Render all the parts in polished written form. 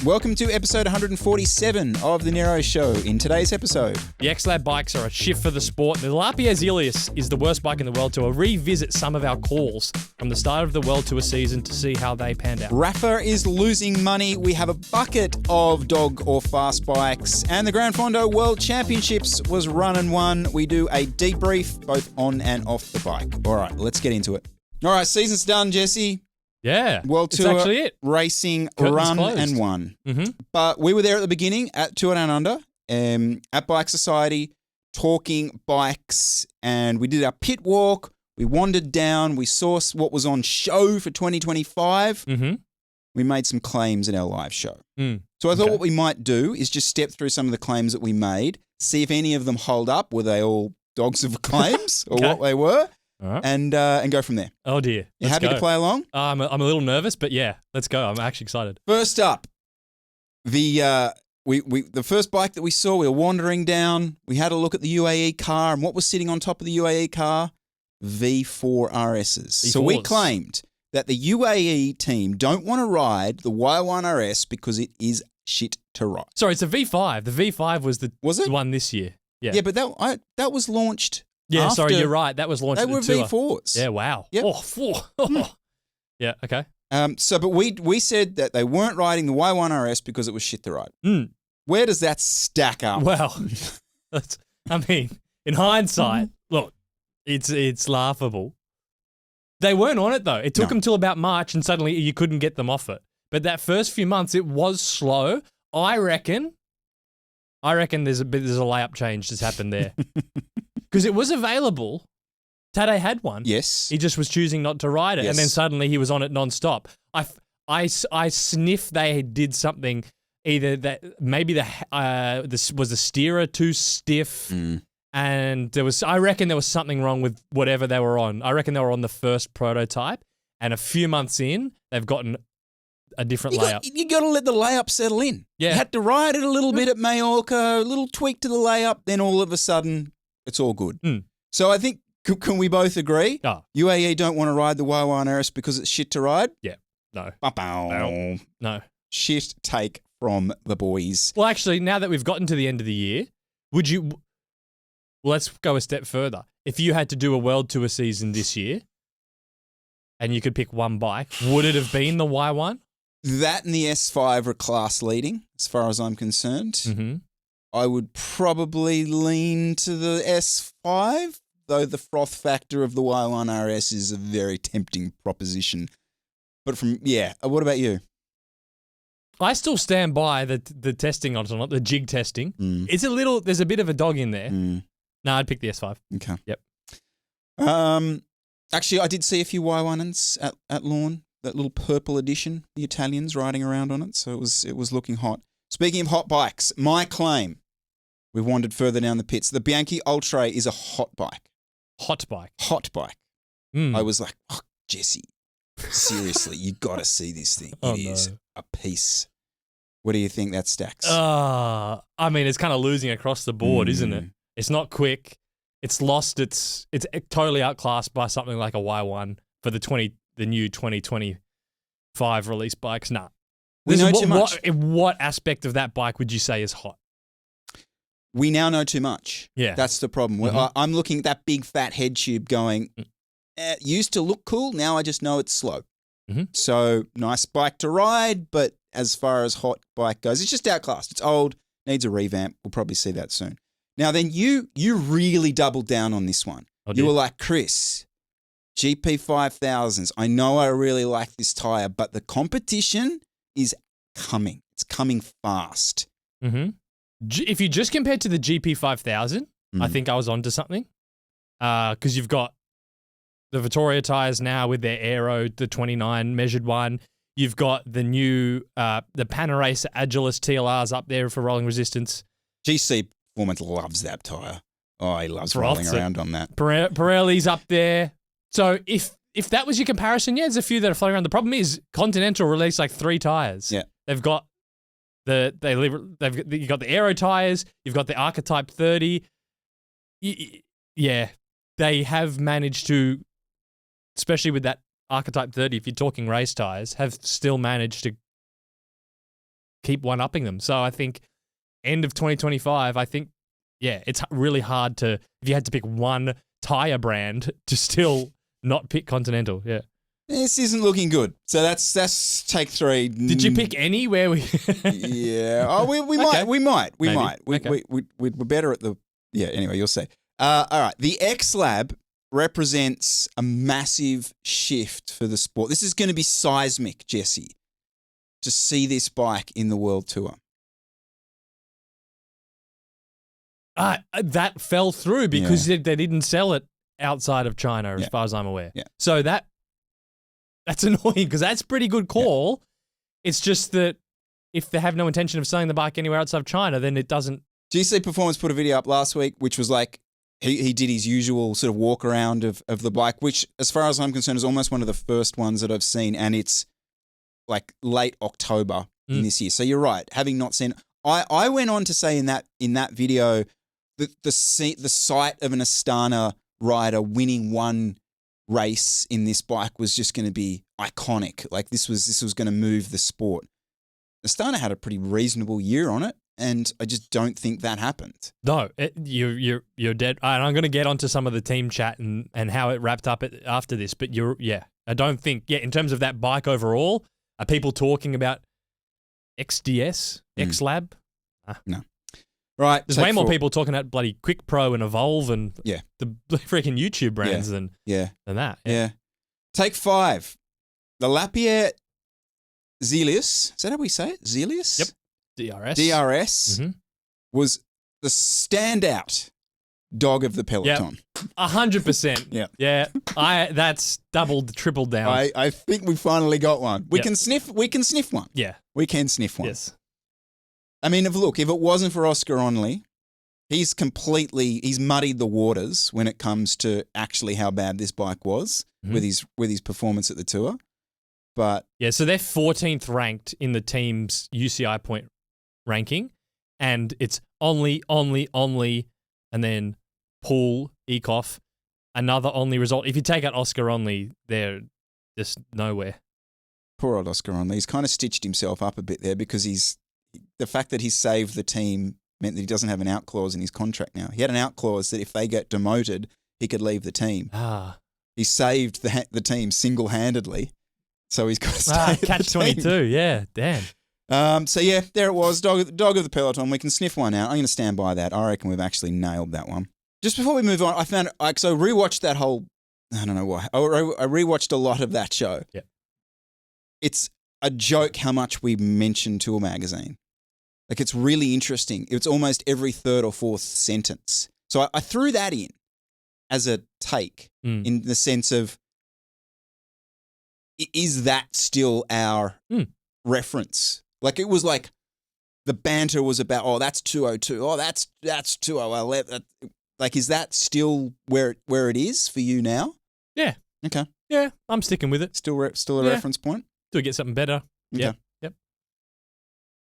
Welcome to episode 147 of the NERO Show. In today's episode, the X-Lab bikes are a shift for the sport. The Ilias is the worst bike in the world Tour. Revisit some of our calls from the start of the World Tour season to see how they panned out. Rapha is losing money. We have a bucket of dog or fast bikes. And the Gran Fondo World Championships was run and won. We do a debrief both on and off the bike. All right, let's get into it. All right, season's done, Jesse. Yeah, World Tour it's actually it. Racing Curtains run closed. and won. Mm-hmm. But we were there at the beginning at Tour Down Under, at Bike Society, talking bikes, and we did our pit walk. We wandered down. We saw what was on show for 2025. Mm-hmm. We made some claims in our live show. Mm. So I thought what we might do is just step through some of the claims that we made, see if any of them hold up. Were they all dogs of claims or what they were? All right. And go from there. Oh dear. You happy to play along? I'm a little nervous, but yeah, let's go. I'm actually excited. First up, the first bike that we saw, we were wandering down. We had a look at the UAE car, and what was sitting on top of the UAE car? V4 RSs. So we claimed that the UAE team don't want to ride the Y1 RS because it is shit to ride. Sorry, it's a V5. The V5 was the one this year. Yeah. Yeah, but that was launched. Yeah, after sorry, you're right. That was launched. They were at the tour. V4s. Yeah, wow. Yep. Yeah, okay. But we said that they weren't riding the Y1 RS because it was shit to ride. Mm. Where does that stack up? Well, in hindsight, look, it's laughable. They weren't on it though. It took them till about March, and suddenly you couldn't get them off it. But that first few months, it was slow. I reckon there's a layup change that's happened there. Because it was available. Tade had one. Yes. He just was choosing not to ride it. Yes. And then suddenly he was on it nonstop. I sniff they did something, either that maybe this was the steerer too stiff. And I reckon there was something wrong with whatever they were on. I reckon they were on the first prototype. And a few months in, they've gotten a different layup. You got to let the layup settle in. Yeah. You had to ride it a little bit at Majorca, a little tweak to the layup, then all of a sudden, it's all good. So I think, can we both agree? UAE don't want to ride the Y1 RS because it's shit to ride? Yeah. No. No. Shit take from the boys. Well, actually, now that we've gotten to the end of the year, let's go a step further. If you had to do a World Tour season this year and you could pick one bike, would it have been the Y1? That and the S5 are class leading, as far as I'm concerned. Mm-hmm. I would probably lean to the S5, though the froth factor of the Y1 RS is a very tempting proposition. But what about you? I still stand by the testing on it, the jig testing. It's there's a bit of a dog in there. No, I'd pick the S5. Okay. Yep. Actually, I did see a few Y1s at Lawn, that little purple edition, the Italians riding around on it, so it was looking hot. Speaking of hot bikes, my claim, we've wandered further down the pits. The Bianchi Ultra is a hot bike. Hot bike. Hot bike. I was like, oh, Jesse, seriously, you got to see this thing. It is a piece. What do you think that stacks? It's kind of losing across the board, isn't it? It's not quick. It's lost. It's totally outclassed by something like a Y1 for the new 2025 release bikes. Nah. We know too much. What aspect of that bike would you say is hot? We now know too much. Yeah. That's the problem. I'm looking at that big fat head tube going, used to look cool, now I just know it's slow. Mm-hmm. So, nice bike to ride, but as far as hot bike goes, it's just outclassed. It's old, needs a revamp. We'll probably see that soon. Now then, you really doubled down on this one. You were like, Chris, GP 5000s, I know I really like this tyre, but the competition is coming. It's coming fast. Mm-hmm. If you just compared to the GP 5000, I think I was onto something. Because you've got the Vittoria tyres now with their Aero, the 29 measured one. You've got the new, the Panaracer Agilis TLRs up there for rolling resistance. GC Performance loves that tyre. Oh, he loves rolling around on that. Pirelli's up there. So if that was your comparison, there's a few that are floating around. The problem is Continental released like 3 tyres. Yeah. They've got you got the Aero tyres, you've got the Archetype 30. Yeah, they have managed to, especially with that Archetype 30, if you're talking race tyres, have still managed to keep one-upping them. So I think end of 2025, I think, yeah, it's really hard to, if you had to pick one tire brand to still not pick Continental. Yeah. This isn't looking good. So that's take 3. Did you pick any where we? Yeah. Oh, we Okay. might. Okay. We're better at the. Yeah. Anyway, you'll see. All right. The X Lab represents a massive shift for the sport. This is going to be seismic, Jesse, to see this bike in the World Tour. That fell through because they didn't sell it outside of China, as far as I'm aware. Yeah. So that's annoying because that's a pretty good call. Yeah. It's just that if they have no intention of selling the bike anywhere outside of China, then it doesn't. GC Performance put a video up last week, which was like he did his usual sort of walk around of the bike, which, as far as I'm concerned, is almost one of the first ones that I've seen, and it's like late October in this year. So you're right, having not seen. I went on to say in that video that the sight of an Astana rider winning one race in this bike was just going to be iconic. Like this was going to move the sport. Astana had a pretty reasonable year on it, and I just don't think that happened. No, you're dead. And I'm going to get onto some of the team chat and how it wrapped up after this, but I don't think in terms of that bike overall, are people talking about XDS, X Lab? No. Right. There's way more people talking about bloody Quick Pro and Evolve and the freaking YouTube brands than that. Yeah. Take 5. The Lapierre Zelius. Is that how we say it? Zelius? Yep. DRS was the standout dog of the peloton. 100%. Yeah. That's doubled, tripled down. I think we finally got one. We can sniff one. Yeah. We can sniff one. Yes. I mean, if it wasn't for Oscar Onley, he's muddied the waters when it comes to actually how bad this bike was with his performance at the Tour. But yeah, so they're 14th ranked in the team's UCI point ranking, and it's Onley, and then Paul Ekoff, another Onley result. If you take out Oscar Onley, they're just nowhere. Poor old Oscar Onley. He's kind of stitched himself up a bit there because the fact that he saved the team meant that he doesn't have an out clause in his contract now. He had an out clause that if they get demoted, he could leave the team. He saved the team single-handedly, so he's got to stay at catch the team. 22, yeah, damn. So yeah, there it was, dog of the peloton. We can sniff one out. I'm going to stand by that. I reckon we've actually nailed that one. Just before we move on, I found so I rewatched that whole. I don't know why. I rewatched a lot of that show. Yeah, it's a joke how much we mention Tour Magazine. Like, it's really interesting. It's almost every third or fourth sentence. So I threw that in as a take in the sense of, is that still our reference? Like, it was like the banter was about, oh, that's 202. Oh, that's 201. Like, is that still where it is for you now? Yeah. Okay. Yeah, I'm sticking with it. Still a reference point? Do we get something better? Okay. Yep.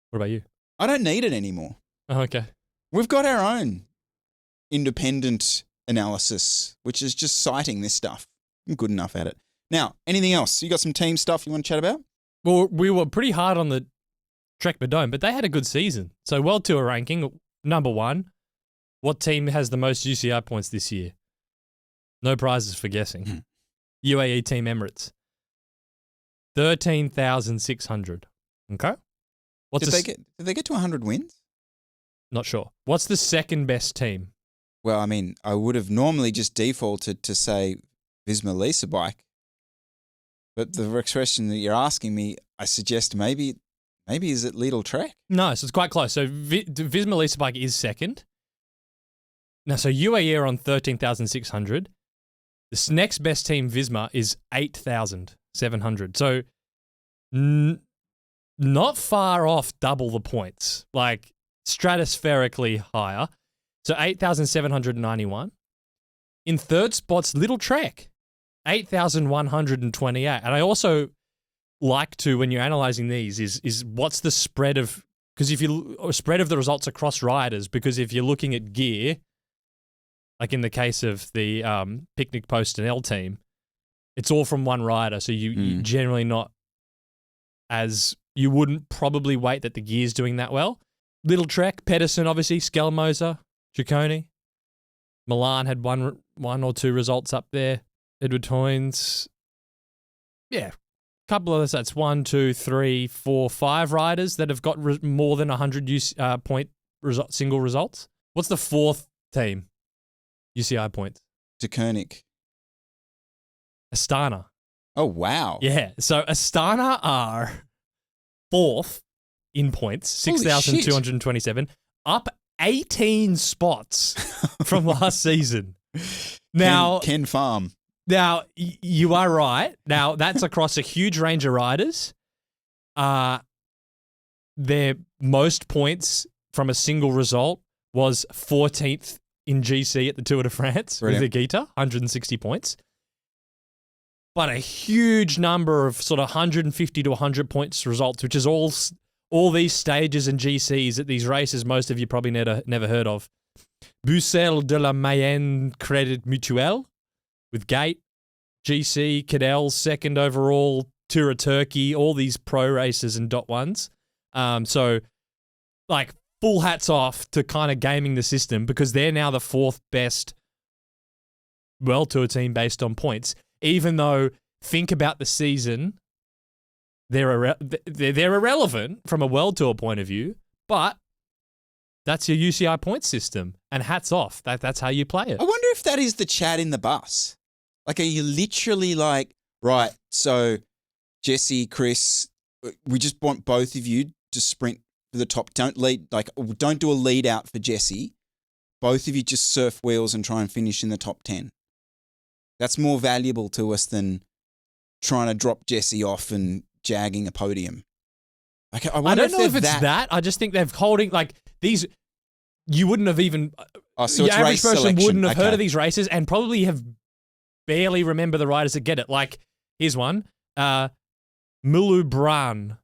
What about you? I don't need it anymore. Oh, okay. We've got our own independent analysis, which is just citing this stuff. I'm good enough at it. Now, anything else? You got some team stuff you want to chat about? Well, we were pretty hard on the Trek Badone, but they had a good season. So World Tour ranking, number 1. What team has the most UCI points this year? No prizes for guessing. UAE Team Emirates. 13,600. Okay. Did they get to 100 wins? Not sure. What's the second best team? Well, I mean, I would have normally just defaulted to say Visma Lease bike. But the next question that you're asking me, I suggest maybe is it Lidl Trek? No, so it's quite close. So Visma Lease bike is second. Now, so UAE are on 13,600. This next best team, Visma, is 8,700. So not far off double the points, like stratospherically higher. So 8,791. In third spot's Little Trek, 8,128. And I also like to, when you're analysing these, is what's the spread of, because if you spread of the results across riders, because if you're looking at gear, like in the case of the Picnic Post and L team, it's all from one rider, so you generally not as you wouldn't probably wait that the gear's doing that well. Little Trek, Pedersen, obviously, Skelmoser, Ciccone. Milan had one or two results up there. Edward Toynes. Yeah, couple of that's 1, 2, 3, 4, 5 riders that have got more than 100 point single results. What's the fourth team? UCI points. De Koenig. Astana. Oh, wow. Yeah, so Astana are fourth in points, 6,227, up 18 spots from last season. Now, Ken Farm. Now, you are right. Now, that's across a huge range of riders. Their most points from a single result was 14th in GC at the Tour de France with the Gita, 160 points. But a huge number of sort of 150 to 100 points results, which is all these stages and GCs at these races most of you probably never heard of. Bussel de la Mayenne Credit Mutuel with Gate, GC, Cadell, second overall, Tour of Turkey, all these pro races and .1s. So, like, full hats off to kind of gaming the system because they're now the fourth best World Tour team based on points. Even though, think about the season, they're irrelevant from a World Tour point of view, but that's your UCI point system, and hats off. That's how you play it. I wonder if that is the chat in the bus. Like, are you literally like, right, so Jesse, Chris, we just want both of you to sprint for the top. Don't do a lead out for Jesse. Both of you just surf wheels and try and finish in the top 10. That's more valuable to us than trying to drop Jesse off and jagging a podium. Like, I don't know if it's that. I just think they're holding, like, these, you wouldn't have even, so the average person selection. wouldn't have heard of these races and probably have barely remember the riders that get it. Like, here's one, Mulu Bran,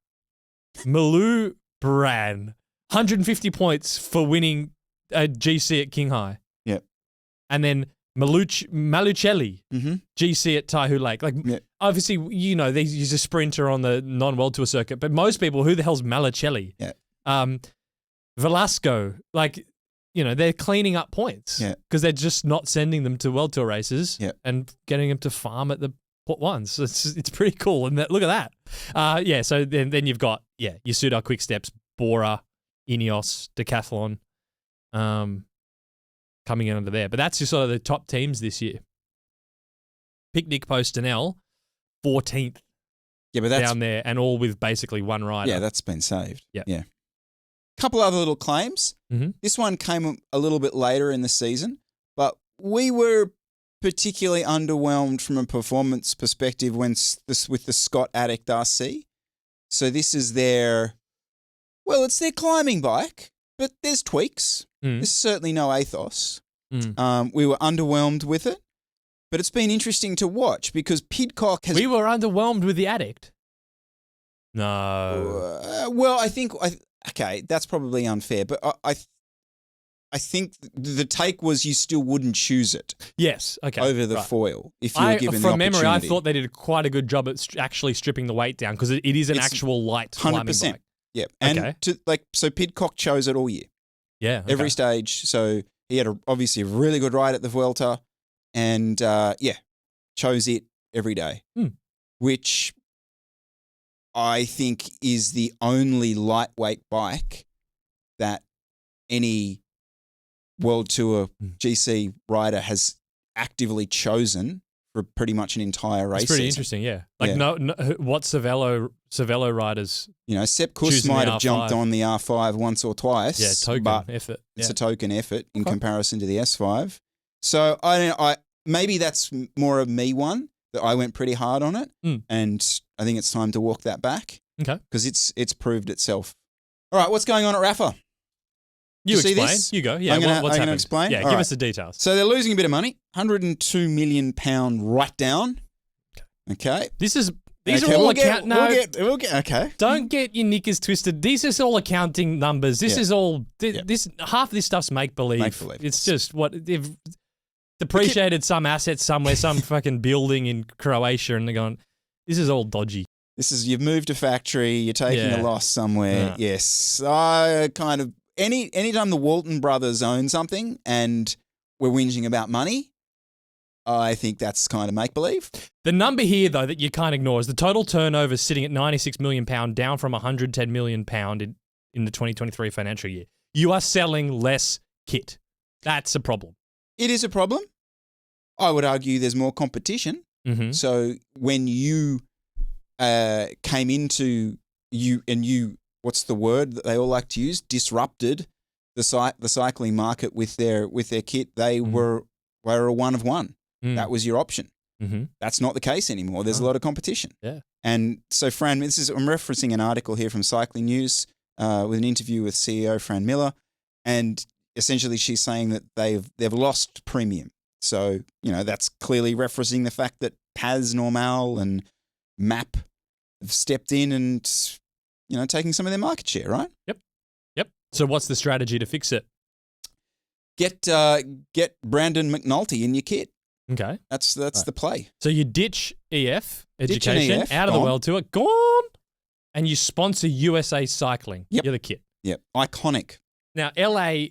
150 points for winning a GC at King High. Yep. And then Malucelli, GC at Taihu Lake. Like, obviously, you know, he's a sprinter on the non-World Tour circuit, but most people, who the hell's Malucelli? Yeah. Velasco, like, you know, they're cleaning up points because they're just not sending them to World Tour races and getting them to farm at the ones. So it's pretty cool. And look at that. So then you've got, Yasuda, Quick Steps, Bora, Ineos, Decathlon, coming in under there. But that's just sort of the top teams this year. Picnic Post-Danelle, 14th. Yeah, but that's down there, and all with basically one rider. Yeah, that's been saved. Yeah. Yeah. Couple other little claims. Mm-hmm. This one came a little bit later in the season, but we were particularly underwhelmed from a performance perspective with the Scott Addict RC. So this is it's their climbing bike, but there's tweaks. Mm. This is certainly no Athos. Mm. We were underwhelmed with it, but it's been interesting to watch because Pidcock has... We were underwhelmed with the Addict. No. Well, I think... Okay, that's probably unfair, but I think the take was you still wouldn't choose it. Yes, okay. Over the foil, if you were given the opportunity. From memory, I thought they did quite a good job at actually stripping the weight down because it is an actual light climbing 100%. bike. Yeah, and so Pidcock chose it all year. Yeah, okay. Every stage. So he had obviously a really good ride at the Vuelta, and chose it every day, which I think is the only lightweight bike that any World Tour GC rider has actively chosen for pretty much an entire race. It's pretty season. interesting, yeah. Like no what Cervelo riders? You know, Sepp Kuss might have jumped on the R5 once or twice. Yeah, token effort. It's a token effort in comparison to the S5. So I maybe that's more of me one that I went pretty hard on it, and I think it's time to walk that back. Okay, because it's proved itself. All right, what's going on at Rapha? You see explain. this? You go. Yeah, I'm what's going to happening? explain. Yeah, give us the details. So they're losing a bit of money, £102 million write down. Okay. These are all account. We'll get. Okay. Don't get your knickers twisted. These are all accounting numbers. This is all. This half of this stuff's make believe. It's just what they've depreciated some assets somewhere, some fucking building in Croatia, and they're going. This is all dodgy. you've moved a factory, you're taking a loss somewhere. Yeah. Yes. I kind of anytime the Walton brothers own something and we're whinging about money, I think that's kind of make-believe. The number here, though, that you can't ignore is the total turnover sitting at £96 million, down from £110 million in the 2023 financial year. You are selling less kit. That's a problem. It is a problem. I would argue there's more competition. Mm-hmm. So when you came into what's the word that they all like to use? Disrupted the cycling market with their kit. They were a one of one. That was your option. Mm-hmm. That's not the case anymore. There's a lot of competition. Yeah. And so I'm referencing an article here from Cycling News with an interview with CEO Fran Miller, and essentially she's saying that they've lost premium. So, that's clearly referencing the fact that Paz Normal and MAP have stepped in and, taking some of their market share, right? Yep. So what's the strategy to fix it? Get Brandon McNulty in your kit. Okay. That's right. The play. So you ditch EF, education, EF, out of the world tour, gone, and you sponsor USA Cycling. Yep. You're the kit. Yep. Iconic. Now, LA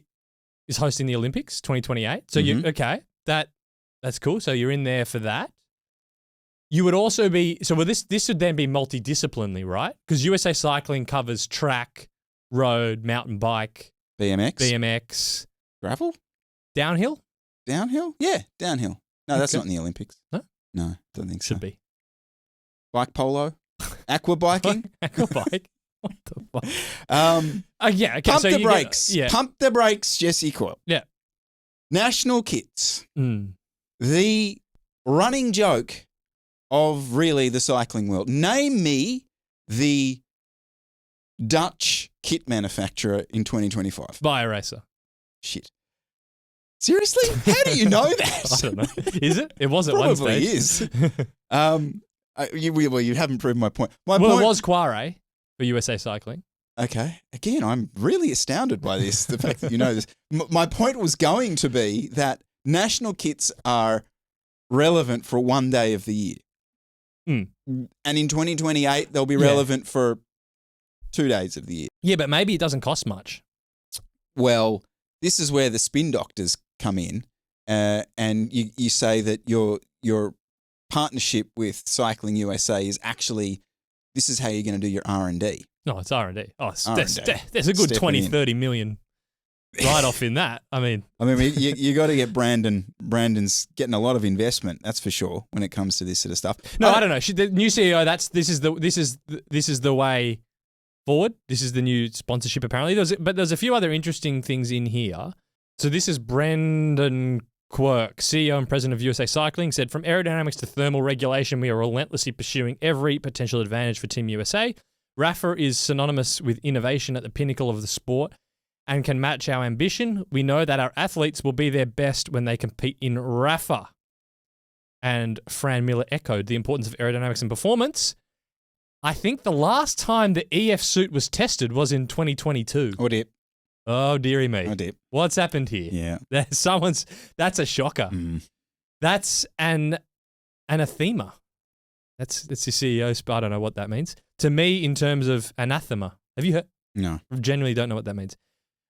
is hosting the Olympics 2028. So that's cool. So you're in there for that. You would also be, this would then be multidisciplinary, right? Because USA Cycling covers track, road, mountain bike, BMX. Gravel? Downhill? Yeah, downhill. No, that's not in the Olympics. No, don't think so. Should be. Bike polo? Aqua biking? Aqua bike? What the fuck? Okay. Pump the brakes. Pump the brakes, Jesse Coyle. Yeah. National kits. The running joke of really the cycling world. Name me the Dutch kit manufacturer in 2025. BioRacer. Shit. Seriously? How do you know that? I don't know. Is it? It was at one stage. Probably is. You haven't proved my point. It was Quare for USA Cycling. Okay. Again, I'm really astounded by this, the fact that you know this. My point was going to be that national kits are relevant for one day of the year. And in 2028, they'll be relevant for 2 days of the year. Yeah, but maybe it doesn't cost much. This is where the spin doctors come in, and you say that your partnership with Cycling USA is actually, this is how you're going to do your R&D. No, it's R&D. Oh, there's a good 20, 30 million write-off in that. I mean, you got to get Brandon. Brandon's getting a lot of investment, that's for sure, when it comes to this sort of stuff. No, I don't know. The new CEO, this is the way forward. This is the new sponsorship, apparently. There's a few other interesting things in here. So this is Brendan Quirk, CEO and president of USA Cycling, said, from aerodynamics to thermal regulation, we are relentlessly pursuing every potential advantage for Team USA. Rapha is synonymous with innovation at the pinnacle of the sport and can match our ambition. We know that our athletes will be their best when they compete in Rapha. And Fran Miller echoed the importance of aerodynamics and performance. I think the last time the EF suit was tested was in 2022. Oh, dearie me. What's happened here? Yeah. That's a shocker. That's an anathema. That's your CEO. I don't know what that means. To me, in terms of anathema. Have you heard? No. I genuinely don't know what that means.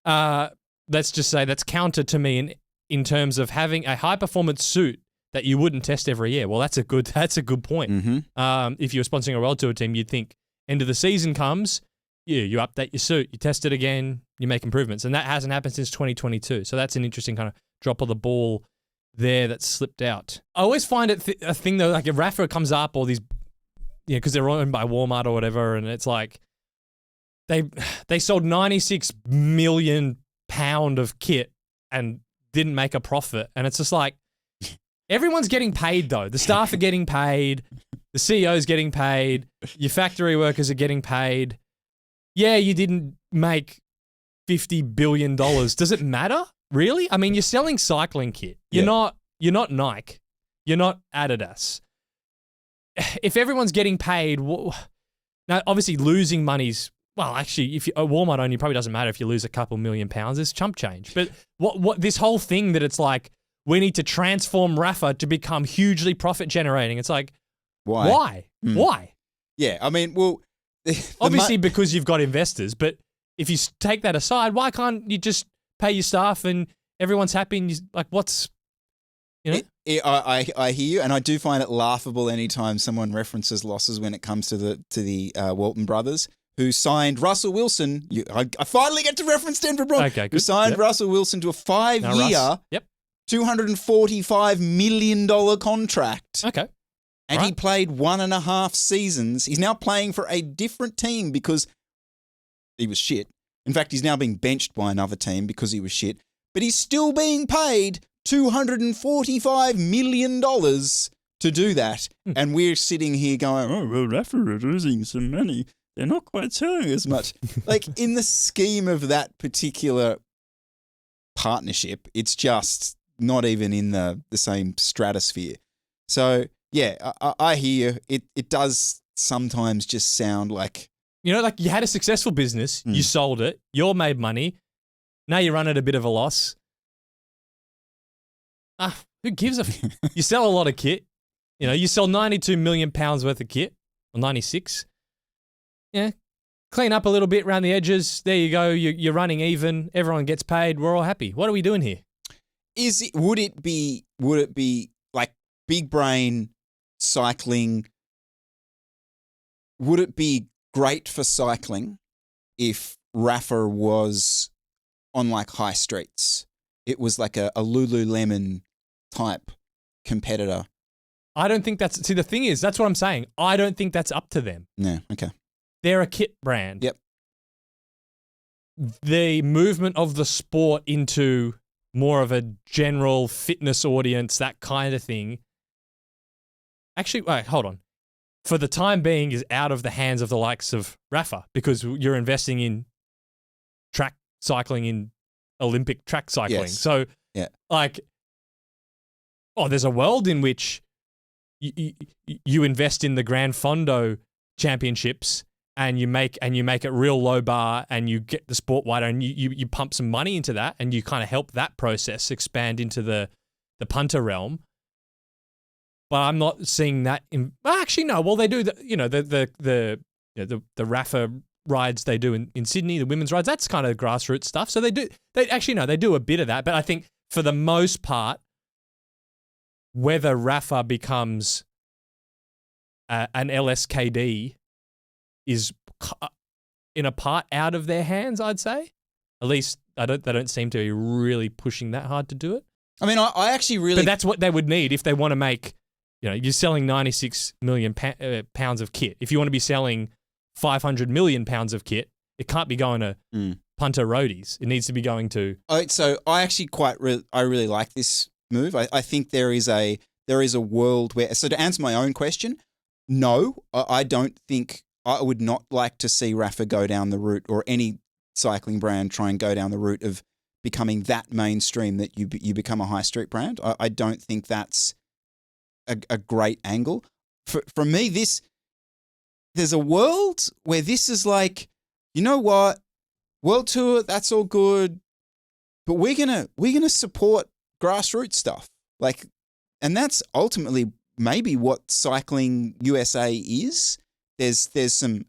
Let's just say that's counter to me in terms of having a high-performance suit that you wouldn't test every year. Well, that's a good point. If you're sponsoring a World Tour team, you'd think end of the season comes, you update your suit, you test it again, you make improvements. And that hasn't happened since 2022. So that's an interesting kind of drop of the ball there that slipped out. I always find it a thing though, like if Rapha comes up or these, because they're owned by Walmart or whatever, and it's like they sold 96 million pound of kit and didn't make a profit. And it's just like, everyone's getting paid though. The staff are getting paid. The CEO's getting paid. Your factory workers are getting paid. Yeah, you didn't make $50 billion. Does it matter? Really? I mean, you're selling cycling kit. You're not Nike. You're not Adidas. If everyone's getting paid, now obviously losing money's, well, actually, if you're Walmart only, probably doesn't matter if you lose a couple million pounds. It's chump change. But what this whole thing that it's like, we need to transform Rapha to become hugely profit generating. It's like, why? Why? Yeah, I mean, well, Obviously because you've got investors, but if you take that aside, why can't you just pay your staff and everyone's happy and what's, I hear you, and I do find it laughable anytime someone references losses when it comes to the Walton brothers, who signed Russell Wilson. I finally get to reference Denver Broncos. Okay, good. Who signed Russell Wilson to a 5-year, $245 million contract. Okay. And he played 1.5 seasons. He's now playing for a different team because he was shit. In fact, he's now being benched by another team because he was shit. But he's still being paid $245 million to do that. And we're sitting here going, oh, well, Rapha are losing some money. They're not quite selling as much. Like, in the scheme of that particular partnership, it's just not even in the same stratosphere. So, yeah, I hear you. It does sometimes just sound like... like you had a successful business, you sold it, you all made money, now you run at a bit of a loss. Who gives a... You sell a lot of kit. You sell 92 million pounds worth of kit, or 96. Yeah, clean up a little bit around the edges. There you go. You're running even. Everyone gets paid. We're all happy. What are we doing here? Would it be like big brain cycling? Would it be great for cycling if Rapha was on like high streets? It was like a Lululemon type competitor. I don't think that's... See, the thing is, that's what I'm saying. I don't think that's up to them. No, okay. They're a kit brand. Yep. The movement of the sport into more of a general fitness audience, that kind of thing. Actually, wait, hold on. For the time being, is out of the hands of the likes of Rapha because you're investing in track cycling, in Olympic track cycling. Yes. So, there's a world in which you invest in the Gran Fondo championships and you make it real low bar and you get the sport wider and you pump some money into that and you kind of help that process expand into the punter realm. But I'm not seeing that actually no. Well, they do the Rapha rides they do in Sydney, the women's rides. That's kind of grassroots stuff. So they do a bit of that. But I think for the most part, whether Rapha becomes an LSKD is in a part out of their hands, I'd say. At least they don't seem to be really pushing that hard to do it. I mean, I actually really... But that's what they would need if they want to make, you're selling 96 million pounds of kit. If you want to be selling 500 million pounds of kit, it can't be going to punter roadies. It needs to be going to... So I actually I really like this move. I think there is a world where... So to answer my own question, no, I don't think... I would not like to see Rapha go down the route, or any cycling brand try and go down the route of becoming that mainstream that you become a high street brand. I don't think that's a great angle. For me, there's a world where this is like, you know what, World Tour, that's all good, but we're gonna support grassroots stuff. And that's ultimately maybe what Cycling USA is. There's some,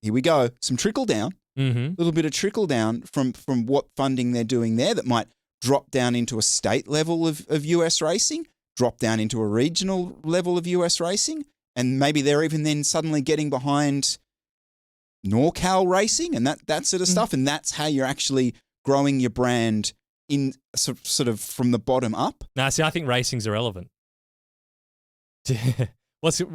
here we go, some trickle down, a little bit of trickle down from what funding they're doing there that might drop down into a state level of US racing, drop down into a regional level of US racing, and maybe they're even then suddenly getting behind NorCal racing and that sort of stuff, and that's how you're actually growing your brand in sort of from the bottom up. No, see, I think racing's irrelevant. What's it?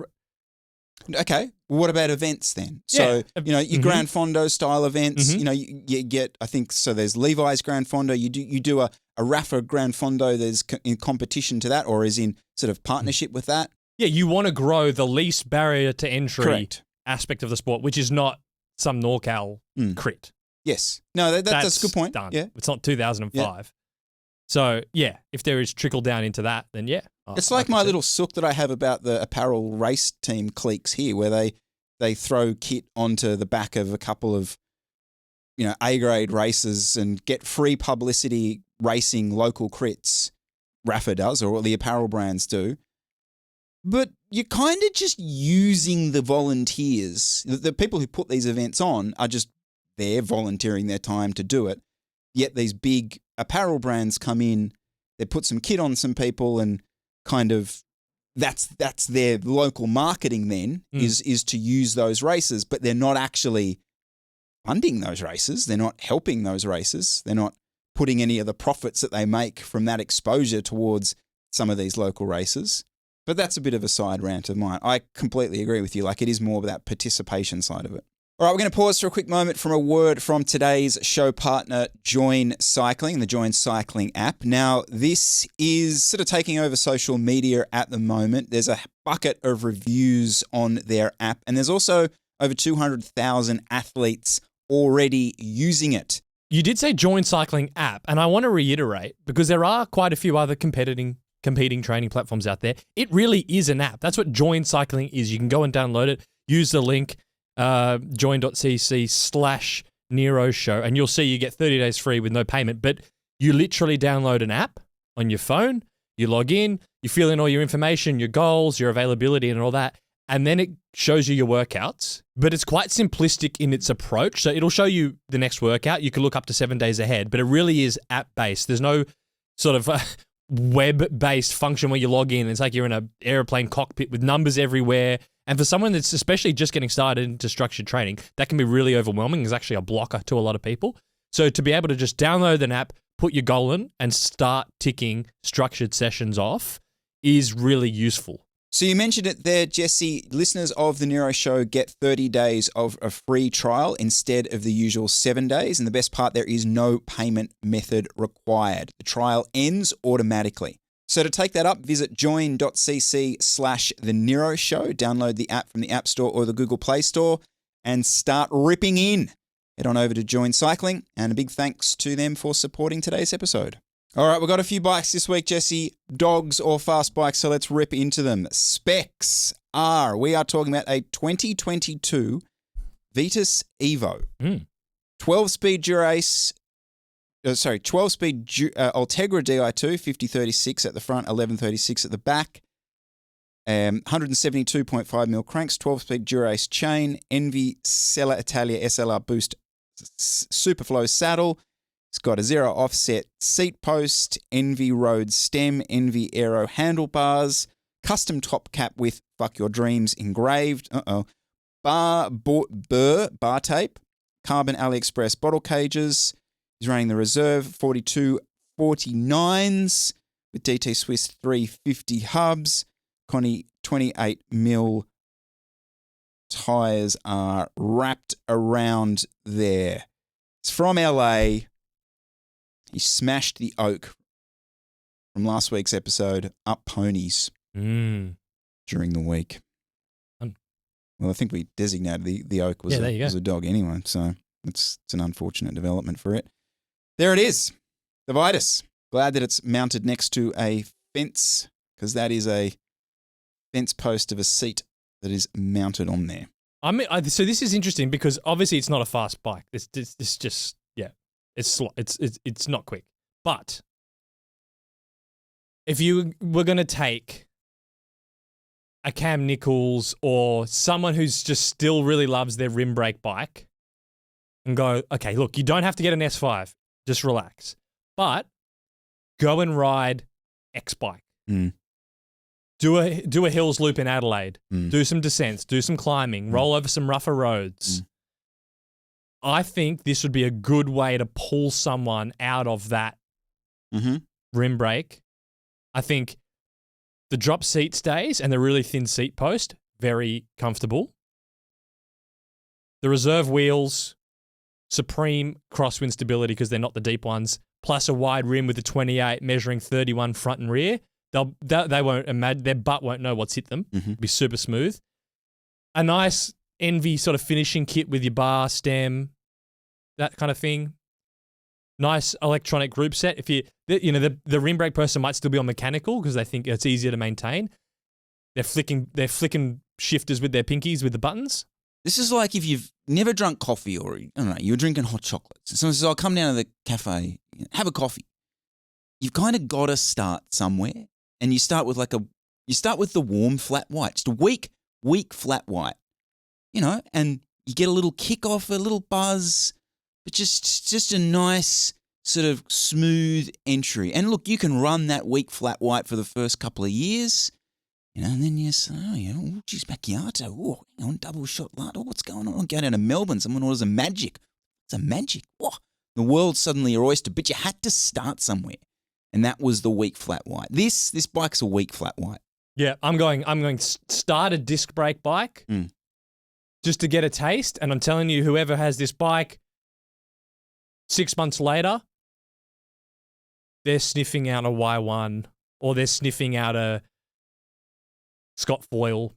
Okay, well, what about events then? So, your Gran Fondo style events, you get, I think, so there's Levi's Gran Fondo, you do a Rapha Gran Fondo, there's in competition to that, or is in sort of partnership with that. Yeah, you want to grow the least barrier to entry aspect of the sport, which is not some NorCal crit. Yes. No, that's a good point. Done. Yeah. It's not 2005. Yeah. So, yeah, if there is trickle down into that, then yeah. It's like my little sook that I have about the apparel race team cliques here, where they throw kit onto the back of a couple of, A-grade races and get free publicity racing local crits. Rapha does, or what the apparel brands do. But you're kind of just using the volunteers. The people who put these events on are just there volunteering their time to do it. Yet these big apparel brands come in, they put some kit on some people and kind of that's their local marketing then is to use those races, but they're not actually funding those races. They're not helping those races. They're not putting any of the profits that they make from that exposure towards some of these local races. But that's a bit of a side rant of mine. I completely agree with you. Like, it is more of that participation side of it. All right, we're going to pause for a quick moment from a word from today's show partner, Join Cycling, the Join Cycling app. Now, this is sort of taking over social media at the moment. There's a bucket of reviews on their app, and there's also over 200,000 athletes already using it. You did say Join Cycling app, and I want to reiterate, because there are quite a few other competing training platforms out there. It really is an app. That's what Join Cycling is. You can go and download it, use the link, join.cc/NERO show, and you'll see you get 30 days free with no payment. But you literally download an app on your phone, you log in, you fill in all your information, your goals, your availability and all that, and then it shows you your workouts. But it's quite simplistic in its approach. So it'll show you the next workout. You can look up to 7 days ahead, but it really is app-based. There's no sort of web-based function where you log in. It's like you're in an airplane cockpit with numbers everywhere. And for someone that's especially just getting started into structured training, that can be really overwhelming. It's actually a blocker to a lot of people. So to be able to just download an app, put your goal in, and start ticking structured sessions off is really useful. So you mentioned it there, Jesse. Listeners of the Nero Show get 30 days of a free trial instead of the usual 7 days. And the best part, there is no payment method required. The trial ends automatically. So to take that up, visit join.cc/The Nero Show. Download the app from the App Store or the Google Play Store and start ripping in. Head on over to Join Cycling, and a big thanks to them for supporting today's episode. All right, we've got a few bikes this week, Jesse. Dogs or fast bikes, so let's rip into them. Specs are, we are talking about a 2022 Vitus Evo. 12-speed Dura-Ace, 12-speed Ultegra Di2, 5036 at the front, 1136 at the back. 172.5mm cranks, 12-speed Dura-Ace chain, Envy Sella Italia SLR Boost Superflow saddle. It's got a zero offset seat post, Envy Road stem, Envy Aero handlebars, custom top cap with Fuck Your Dreams engraved. Bar tape, carbon AliExpress bottle cages. He's running the Reserve 4249s with DT Swiss 350 hubs. Connie 28mm tires are wrapped around there. It's from LA. He smashed the oak from last week's episode up ponies during the week. Well, I think we designated the oak was a dog anyway, so it's an unfortunate development for it. There it is, the Vitus. Glad that it's mounted next to a fence, because that is a fence post of a seat that is mounted on there. So this is interesting because obviously it's not a fast bike. It's just it's not quick. But if you were going to take a Cam Nichols or someone who's just still really loves their rim brake bike and go, okay, look, you don't have to get an S5. Just relax. But go and ride X bike. Do a hills loop in Adelaide. Do some descents. Do some climbing. Roll over some rougher roads. I think this would be a good way to pull someone out of that rim brake. I think the drop seat stays and the really thin seat post, very comfortable. The Reserve wheels, supreme crosswind stability because they're not the deep ones, plus a wide rim with a 28 measuring 31 front and rear. They won't imagine, their butt won't know what's hit them. It'll be super smooth. A nice Envy sort of finishing kit with your bar, stem, that kind of thing. Nice electronic group set. If the rim brake person might still be on mechanical because they think it's easier to maintain. They're flicking shifters with their pinkies with the buttons. This is like if you've never drunk coffee or, I don't know, you're drinking hot chocolates. And someone says, I'll come down to the cafe, have a coffee. You've kind of got to start somewhere. And you start with like a You start with the warm flat white, just a weak flat white, and you get a little kick off, a little buzz, but just a nice sort of smooth entry. And look, you can run that weak flat white for the first couple of years, and then you say, geez, macchiato, double shot latte, what's going on? I'll go down to Melbourne, someone orders a magic. It's a magic. Whoa. The world's suddenly your oyster, but you had to start somewhere. And that was the weak flat white. This bike's a weak flat white. Yeah, I'm going start a disc brake bike just to get a taste. And I'm telling you, whoever has this bike 6 months later, they're sniffing out a Y1 or they're sniffing out a Scott Foil.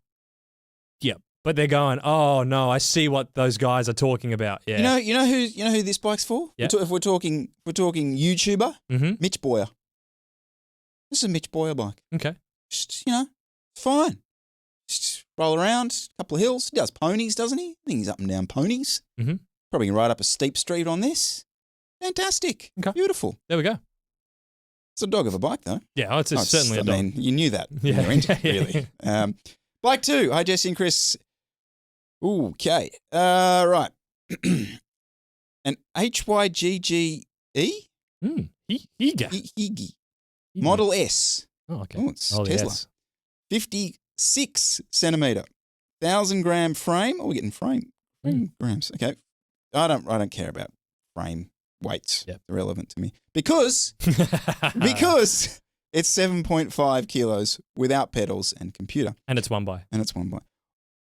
Yeah, but they're going, oh no, I see what those guys are talking about. Yeah, you know who this bike's for? Yeah. If we're talking YouTuber, Mitch Boyer. This is a Mitch Boyer bike. Okay, just, fine. Just roll around, a couple of hills. He does ponies, doesn't he? I think he's up and down ponies. Mm-hmm. Probably can ride up a steep street on this. Fantastic. Okay. Beautiful. There we go. It's a dog of a bike, though. Yeah, it's certainly a dog. I mean, you knew that. Yeah. When you were into it, really. Bike 2. Hi, Jesse and Chris. Ooh, okay. Right. An HYGGE? Higa. Model S. Oh, okay. Oh, it's Tesla. Yes. 56 centimetre. 1,000 gram frame. Oh, we're getting frame grams. Okay. I don't care about frame weights. Yep. They're irrelevant to me. Because it's 7.5 kilos without pedals and computer. And it's one by.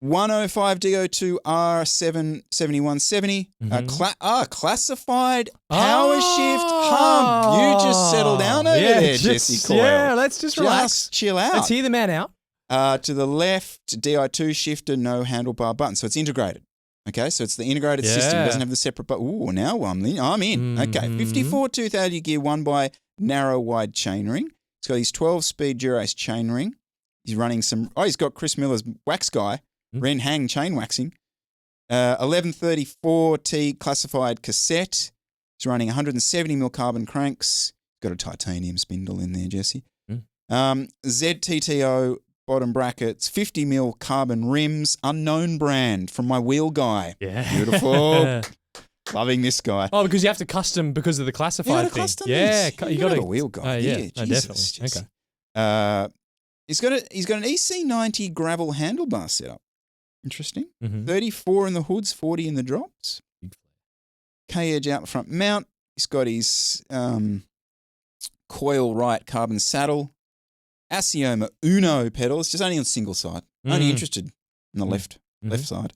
105 DO2 R77170. Classified power shift hum. You just settle down over there, Jesse Coyle. Yeah, let's just relax. Just chill out. Let's hear the man out. To the left, DI2 shifter, no handlebar button. So it's integrated. Okay, so it's the integrated system. It doesn't have the separate button. Ooh, now I'm in. Okay, 54 230 gear, 1 by narrow wide chainring. It's got his 12-speed Dura-Ace chainring. He's running he's got Chris Miller's wax guy, Ren Hang chain waxing. 1134T classified cassette. It's running 170mm carbon cranks. Got a titanium spindle in there, Jesse. ZTTO bottom brackets, 50mm carbon rims, unknown brand from my wheel guy. Yeah. Beautiful. Loving this guy. Oh, because you have to custom because of the classified thing. Yeah, you got a wheel guy. Yeah, Jesus, definitely. Okay. He's got an EC90 gravel handlebar setup. Interesting. 34 in the hoods, 40 in the drops. K-edge out front mount. He's got his coil right carbon saddle. Asioma Uno pedals, just only on single side. Only interested in the left side.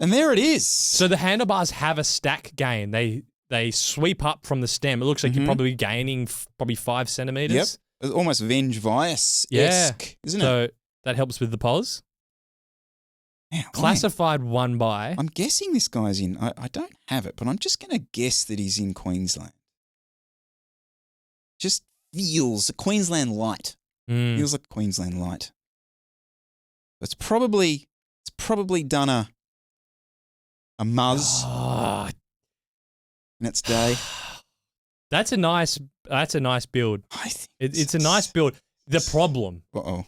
And there it is. So the handlebars have a stack gain. They sweep up from the stem. It looks like you're probably gaining probably 5 centimeters. Yep. It's almost Venge Vias-esque, isn't it? So that helps with the pos. Man, classified 1 by. I'm guessing this guy's in. I don't have it, but I'm just going to guess that he's in Queensland. Just feels a Queensland light. Feels like Queensland light. It's probably done a muzz in its day. That's a nice build. I think it's a nice build. The problem. Oh,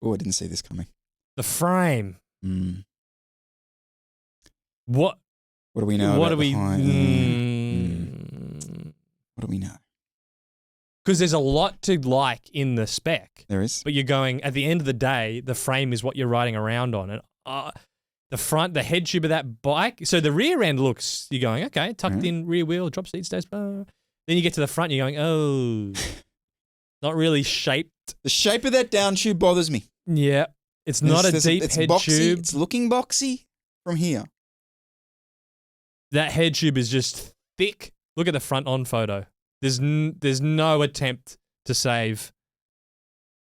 I didn't see this coming. The frame. What do we know? What do we? What do we know? Because there's a lot to like in the spec. There is. But you're going, at the end of the day, the frame is what you're riding around on. And the head tube of that bike, so the rear end looks, you're going, okay, tucked in rear wheel, drop seat, stays. Then you get to the front, you're going, oh, not really shaped. The shape of that down tube bothers me. Yeah. It's not a deep head boxy, tube. It's looking boxy from here. That head tube is just thick. Look at the front on photo. There's no attempt to save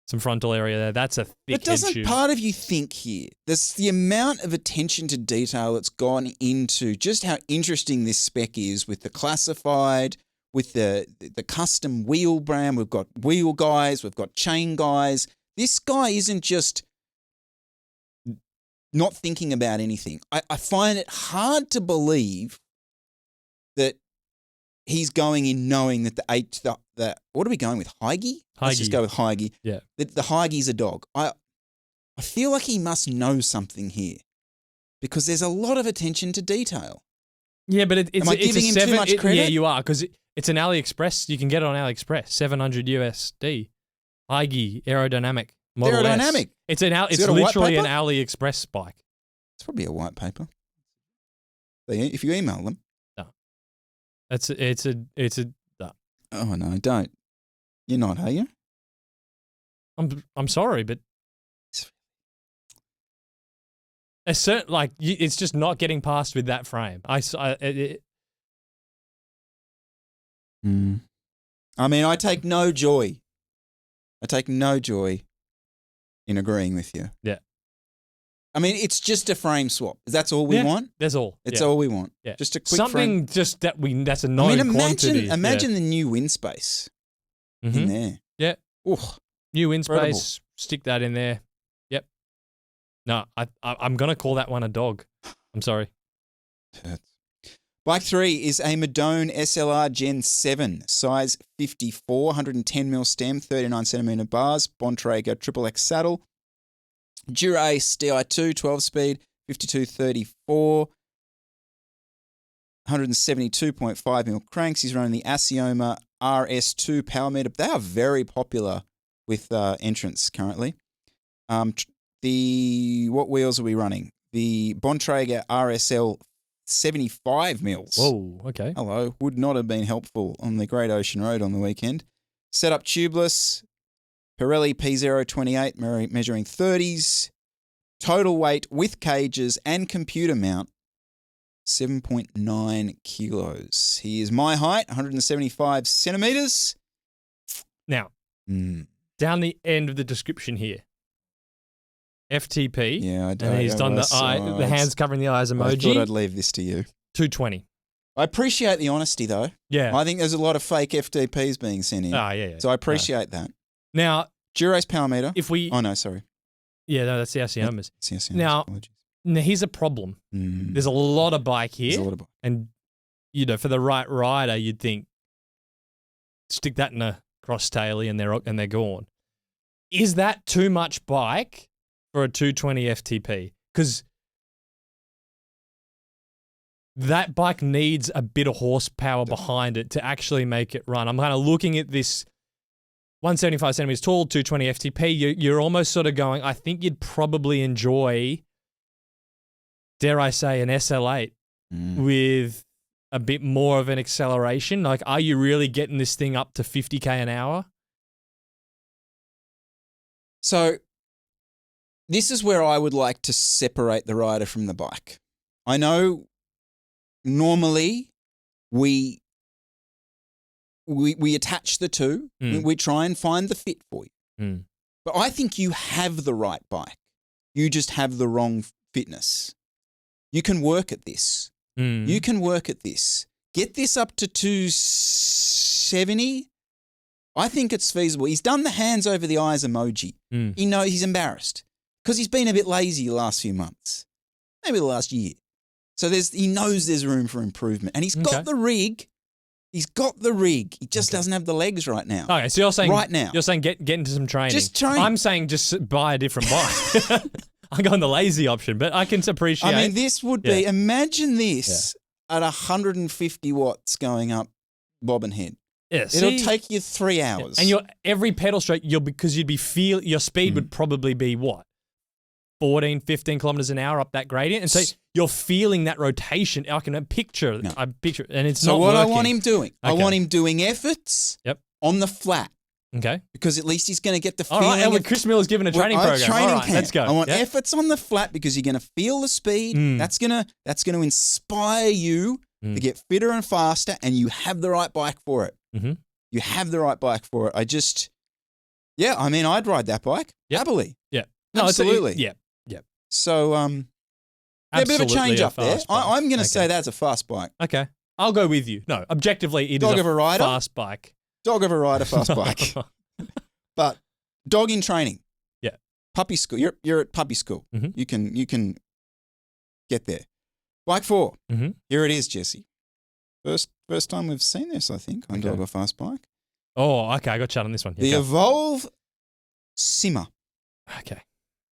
some frontal area there. That's a thick head tube. But doesn't part of you think here, there's the amount of attention to detail that's gone into just how interesting this spec is with the classified, with the custom wheel brand. We've got wheel guys, we've got chain guys. This guy isn't just not thinking about anything. I find it hard to believe that he's going in knowing that what are we going with? Heige? Let's just go with Heige. Yeah. The Heige's a dog. I feel like he must know something here because there's a lot of attention to detail. Yeah, but it's Am I giving him too much credit? Yeah, you are, because it's an AliExpress. You can get it on AliExpress, $700 USD. Heige aerodynamic Model aerodynamic. S. It's literally an AliExpress bike. It's probably a white paper. If you email them. No. It's a no. Oh no, don't. You're not, are you? I'm sorry, but it's just not getting past with that frame. I mean, I take no joy. In agreeing with you. Yeah. I mean, it's just a frame swap. That's all we want? That's all. It's all we want. Yeah. Just a quick frame. That's a known quantity. Imagine the new wind space in there. Yeah. Ooh, new wind space, stick that in there. Yep. No, I'm going to call that one a dog. I'm sorry. Bike 3 is a Madone SLR Gen 7, size 54, 110mm stem, 39cm bars, Bontrager Triple X saddle, Dura-Ace Di2 12-speed, 5234, 172.5mm cranks. He's running the Asioma RS2 power meter. They are very popular with entrants currently. What wheels are we running? The Bontrager RSL 75 mils. Whoa, okay. Hello. Would not have been helpful on the Great Ocean Road on the weekend. Setup tubeless. Pirelli P028 measuring 30s. Total weight with cages and computer mount, 7.9 kilos. He is my height, 175 centimeters. Now, down the end of the description here, FTP. Yeah, I do. And he's done the hands covering the eyes emoji. I thought I'd leave this to you. 220. I appreciate the honesty, though. Yeah. I think there's a lot of fake FTPs being sent in. Yeah. So I appreciate that. Now, Dura-Ace power meter. Oh, no, sorry. Yeah, no, that's the Asiomas. Now, here's a problem. There's a lot of bike here. There's a lot of bike. And, for the right rider, you'd think, stick that in a cross taily and they're gone. Is that too much bike for a 220 FTP? Because that bike needs a bit of horsepower behind it to actually make it run. I'm kind of looking at this 175 centimeters tall, 220 FTP. You're almost sort of going, I think you'd probably enjoy, dare I say, an SL8 with a bit more of an acceleration. Like, are you really getting this thing up to 50k an hour? So this is where I would like to separate the rider from the bike. I know normally we attach the two. We try and find the fit for you. But I think you have the right bike. You just have the wrong fitness. You can work at this. You can work at this. Get this up to 270. I think it's feasible. He's done the hands over the eyes emoji. He's embarrassed because he's been a bit lazy the last few months, maybe the last year. So he knows there's room for improvement, and he's got the rig. He's got the rig. He just doesn't have the legs right now. Okay, so you're saying right now. You're saying get into some training. Just train. I'm saying just buy a different bike. I'm going the lazy option, but I can appreciate. I mean, this would be. Imagine this at 150 watts going up bob and head. Yeah, it'll take you 3 hours. And every pedal stroke, your speed would probably be what? 14, 15 kilometers an hour up that gradient. And so you're feeling that rotation. I can picture it. I picture it. And it's not working. So what I want him doing, I want him doing efforts on the flat. Okay. Because at least he's going to get the feeling. All right, and Chris Miller's given a training program. All right, let's go. I want efforts on the flat because you're going to feel the speed. That's going to inspire you to get fitter and faster, and you have the right bike for it. You have the right bike for it. I'd ride that bike happily. Yeah. No, absolutely. Yeah. So, a bit of a change up there. I'm going to say that's a fast bike. Okay. I'll go with you. No, objectively, it is a fast bike. Dog of a rider, fast bike. But dog in training. Yeah. Puppy school. You're at puppy school. You can get there. Bike 4. Here it is, Jesse. First time we've seen this, I think, on Dog or Fast Bike. Oh, okay. I got chat on this one. The Evolve Simmer. Okay.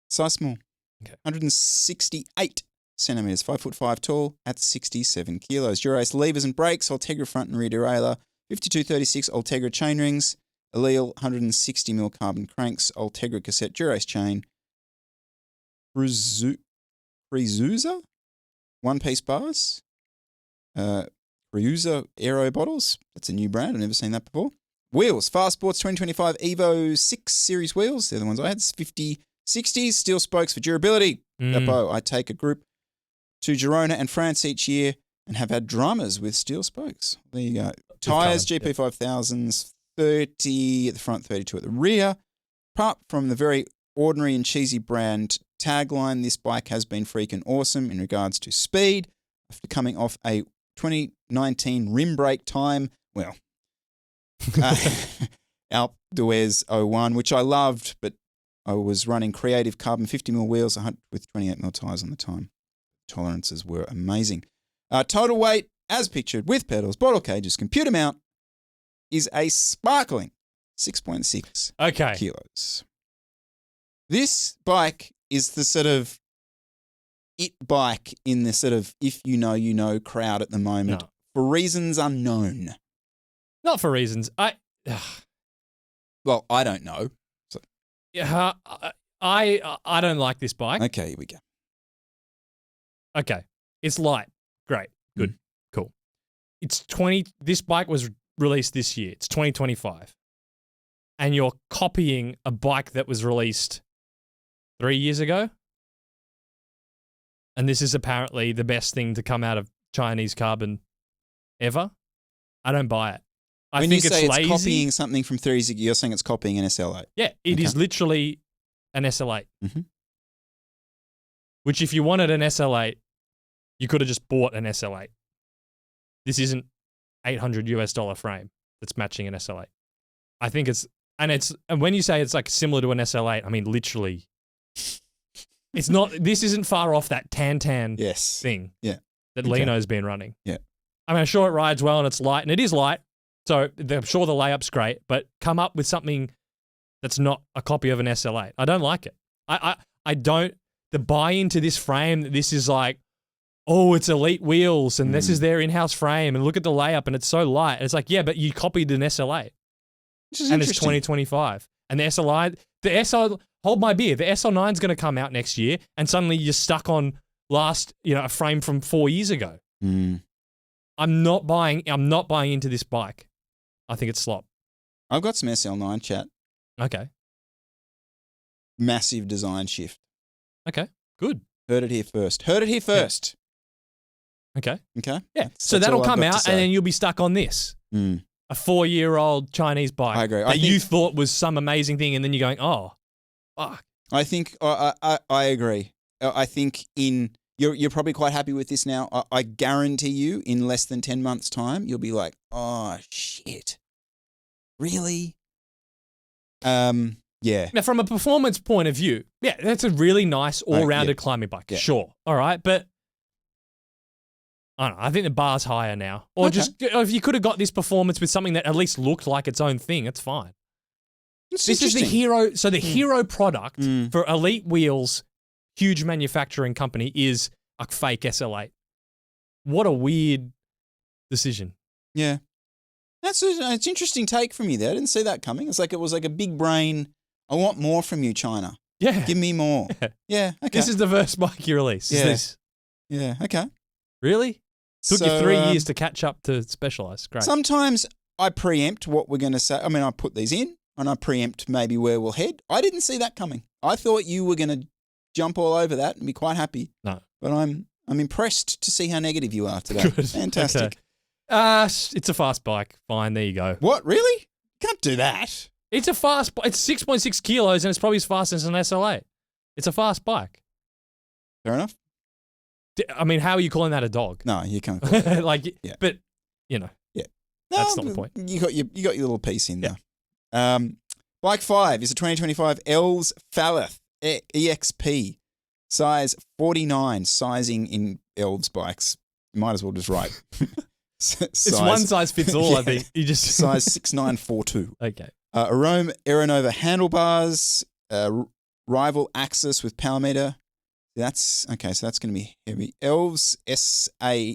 Size small. Okay. 168 centimetres, 5'5" tall at 67 kilos. Dura-Ace levers and brakes, Ultegra front and rear derailleur, 5236 Ultegra chainrings, Allele 160mm carbon cranks, Ultegra cassette Dura-Ace chain, Frizusa one-piece bars, Friusa Aero bottles. That's a new brand. I've never seen that before. Wheels, Fast Sports 2025 Evo 6 series wheels. They're the ones I had. 50 60s, steel spokes for durability. Chapeau. I take a group to Girona and France each year and have had drummers with steel spokes. There you go. Tyres, GP 5000s, 30 at the front, 32 at the rear. Apart from the very ordinary and cheesy brand tagline, this bike has been freaking awesome in regards to speed. After coming off a 2019 rim brake time, well, Alpe d'Huez 01, which I loved, but I was running creative carbon 50mm wheels with 28mm tyres on the time. Tolerances were amazing. Total weight, as pictured, with pedals, bottle cages, computer mount, is a sparkling 6.6 kilos. This bike is the sort of it bike in the sort of if you know crowd at the moment for reasons unknown. Not for reasons. Well, I don't know. So. Yeah, I don't like this bike. Okay, here we go. Okay, it's light. Great. Good. Cool. This bike was released this year. It's 2025. And you're copying a bike that was released 3 years ago. And this is apparently the best thing to come out of Chinese carbon ever. I don't buy it. I think it's lazy. When you say it's copying something from 3 years ago, you're saying it's copying an SL8. Yeah, it is literally an SL8. Mm-hmm. Which if you wanted an SL8, you could have just bought an SL8. This isn't $800 frame that's matching an SL8. I think and when you say it's like similar to an SL8, I mean literally. It's not. This isn't far off that Tan thing. Yeah. That Lino's been running. Yeah. I mean, I'm sure it rides well and it's light, and it is light. So I'm sure the layup's great, but come up with something that's not a copy of an SL8. I don't like it. I don't. The buy into this frame that this is like, oh, it's elite wheels and this is their in-house frame and look at the layup and it's so light. And it's like, yeah, but you copied an SL8. And it's 2025. And the SL, hold my beer, the SL9 is going to come out next year and suddenly you're stuck on a frame from 4 years ago. I'm not buying into this bike. I think it's slop. I've got some SL9 chat. Okay. Massive design shift. Okay, good. Heard it here first. Okay. Yeah. So that'll come out and then you'll be stuck on this. A 4-year-old Chinese bike. I agree. That you thought was some amazing thing and then you're going, oh, fuck. I think I agree. I think you're probably quite happy with this now. I guarantee you in less than 10 months' time, you'll be like, oh, shit. Really? Yeah. Now, from a performance point of view, yeah, that's a really nice all-rounded climbing bike. Yeah. Sure. All right. But I don't know. I think the bar's higher now. Or if you could have got this performance with something that at least looked like its own thing, it's fine. This is the Hero. So the Hero product for Elite Wheels, huge manufacturing company, is a fake SL8. What a weird decision. Yeah. It's an interesting take from you there. I didn't see that coming. It was like a big brain. I want more from you, China. Yeah. Give me more. Yeah. Okay. This is the first bike you release. Yeah. Is this? Yeah. Okay. Really? Took you 3 years to catch up to Specialized. Great. Sometimes I preempt what we're going to say. I mean, I put these in and I preempt maybe where we'll head. I didn't see that coming. I thought you were going to jump all over that and be quite happy. No. But I'm impressed to see how negative you are today. Good. Fantastic. Okay. It's a fast bike. Fine, there you go. What? Really? You can't do that. It's a fast bike. It's 6.6 kilos and it's probably as fast as an SL8. It's a fast bike. Fair enough. I mean, how are you calling that a dog? No, you can't call it. Yeah. But, Yeah. That's not the point. You got your little piece in there. Bike 5 is a 2025 Els Falath EXP. Size 49, sizing in Elves bikes. You might as well just write It's one size fits all, I think. You just size 6942. Okay. Arome Aeronova handlebars, rival axis with power meter. That's okay. So that's going to be heavy. Elves SA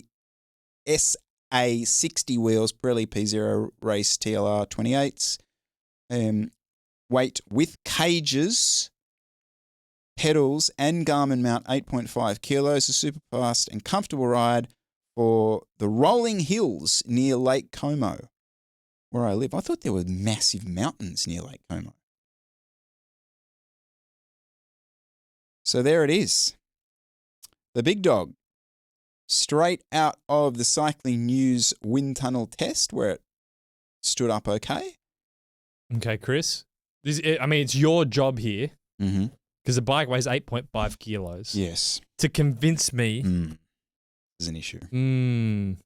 60 wheels, Pirelli P0 race TLR 28s. Weight with cages, pedals, and Garmin mount 8.5 kilos. A super fast and comfortable ride for the rolling hills near Lake Como, where I live. I thought there were massive mountains near Lake Como. So there it is. The big dog. Straight out of the Cycling News wind tunnel test where it stood up okay. Okay, Chris. It's your job here Mm-hmm. because the bike weighs 8.5 kilos. Yes. To convince me. Is an issue. To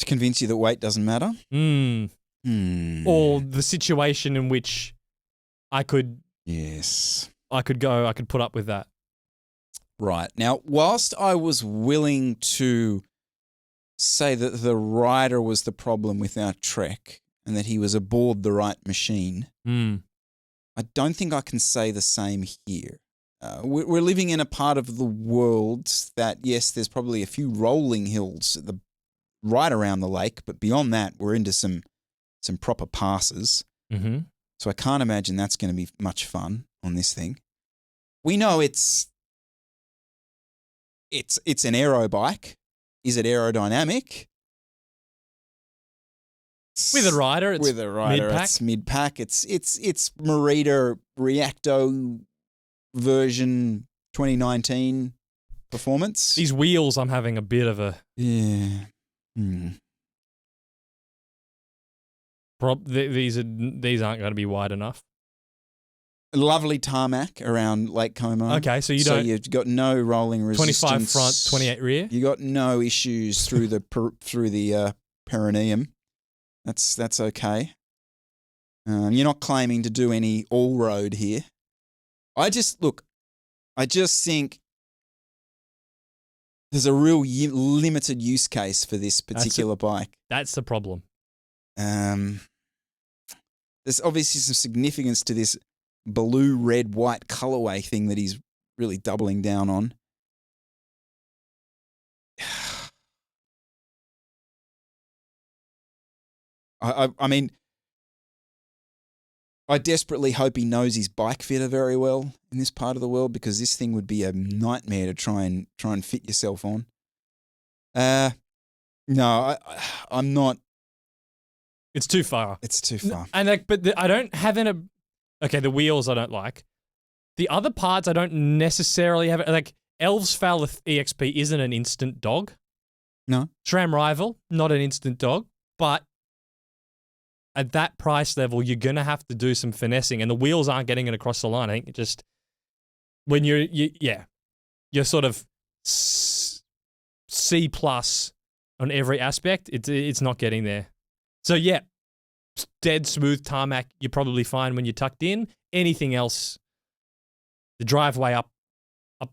convince you that weight doesn't matter? Or the situation in which I could... Yes. I could put up with that. Right. Now, whilst I was willing to say that the rider was the problem with our trek and that he was aboard the right machine, I don't think I can say the same here. We're living in a part of the world that, yes, there's probably a few rolling hills right around the lake, but beyond that, we're into some proper passes. Mm-hmm. So I can't imagine that's going to be much fun on this thing. We know it's an aero bike. Is it aerodynamic? With a rider, it's mid-pack. It's mid-pack. It's Merida Reacto version 2019 performance. These wheels, I'm having a bit of a... Yeah. These aren't going to be wide enough. Lovely tarmac around Lake Como. Okay, so you've got no rolling resistance. 25 front, 28 rear. You got no issues through the perineum. That's okay. You're not claiming to do any all road here. I just think there's a real limited use case for this particular bike. That's the problem. There's obviously some significance to this blue, red, white colorway thing that he's really doubling down on. I mean, I desperately hope he knows his bike fitter very well in this part of the world, because this thing would be a nightmare to try and fit yourself on. No, I'm not. It's too far. It's too far. And I don't have okay, the wheels I don't like. The other parts I don't necessarily have. Like Elves Foul EXP isn't an instant dog. No. SRAM Rival, not an instant dog, but at that price level, you're going to have to do some finessing, and the wheels aren't getting it across the line. I think just when you're sort of C plus on every aspect, it's not getting there. So yeah, dead smooth tarmac, you're probably fine when you're tucked in. Anything else, the driveway up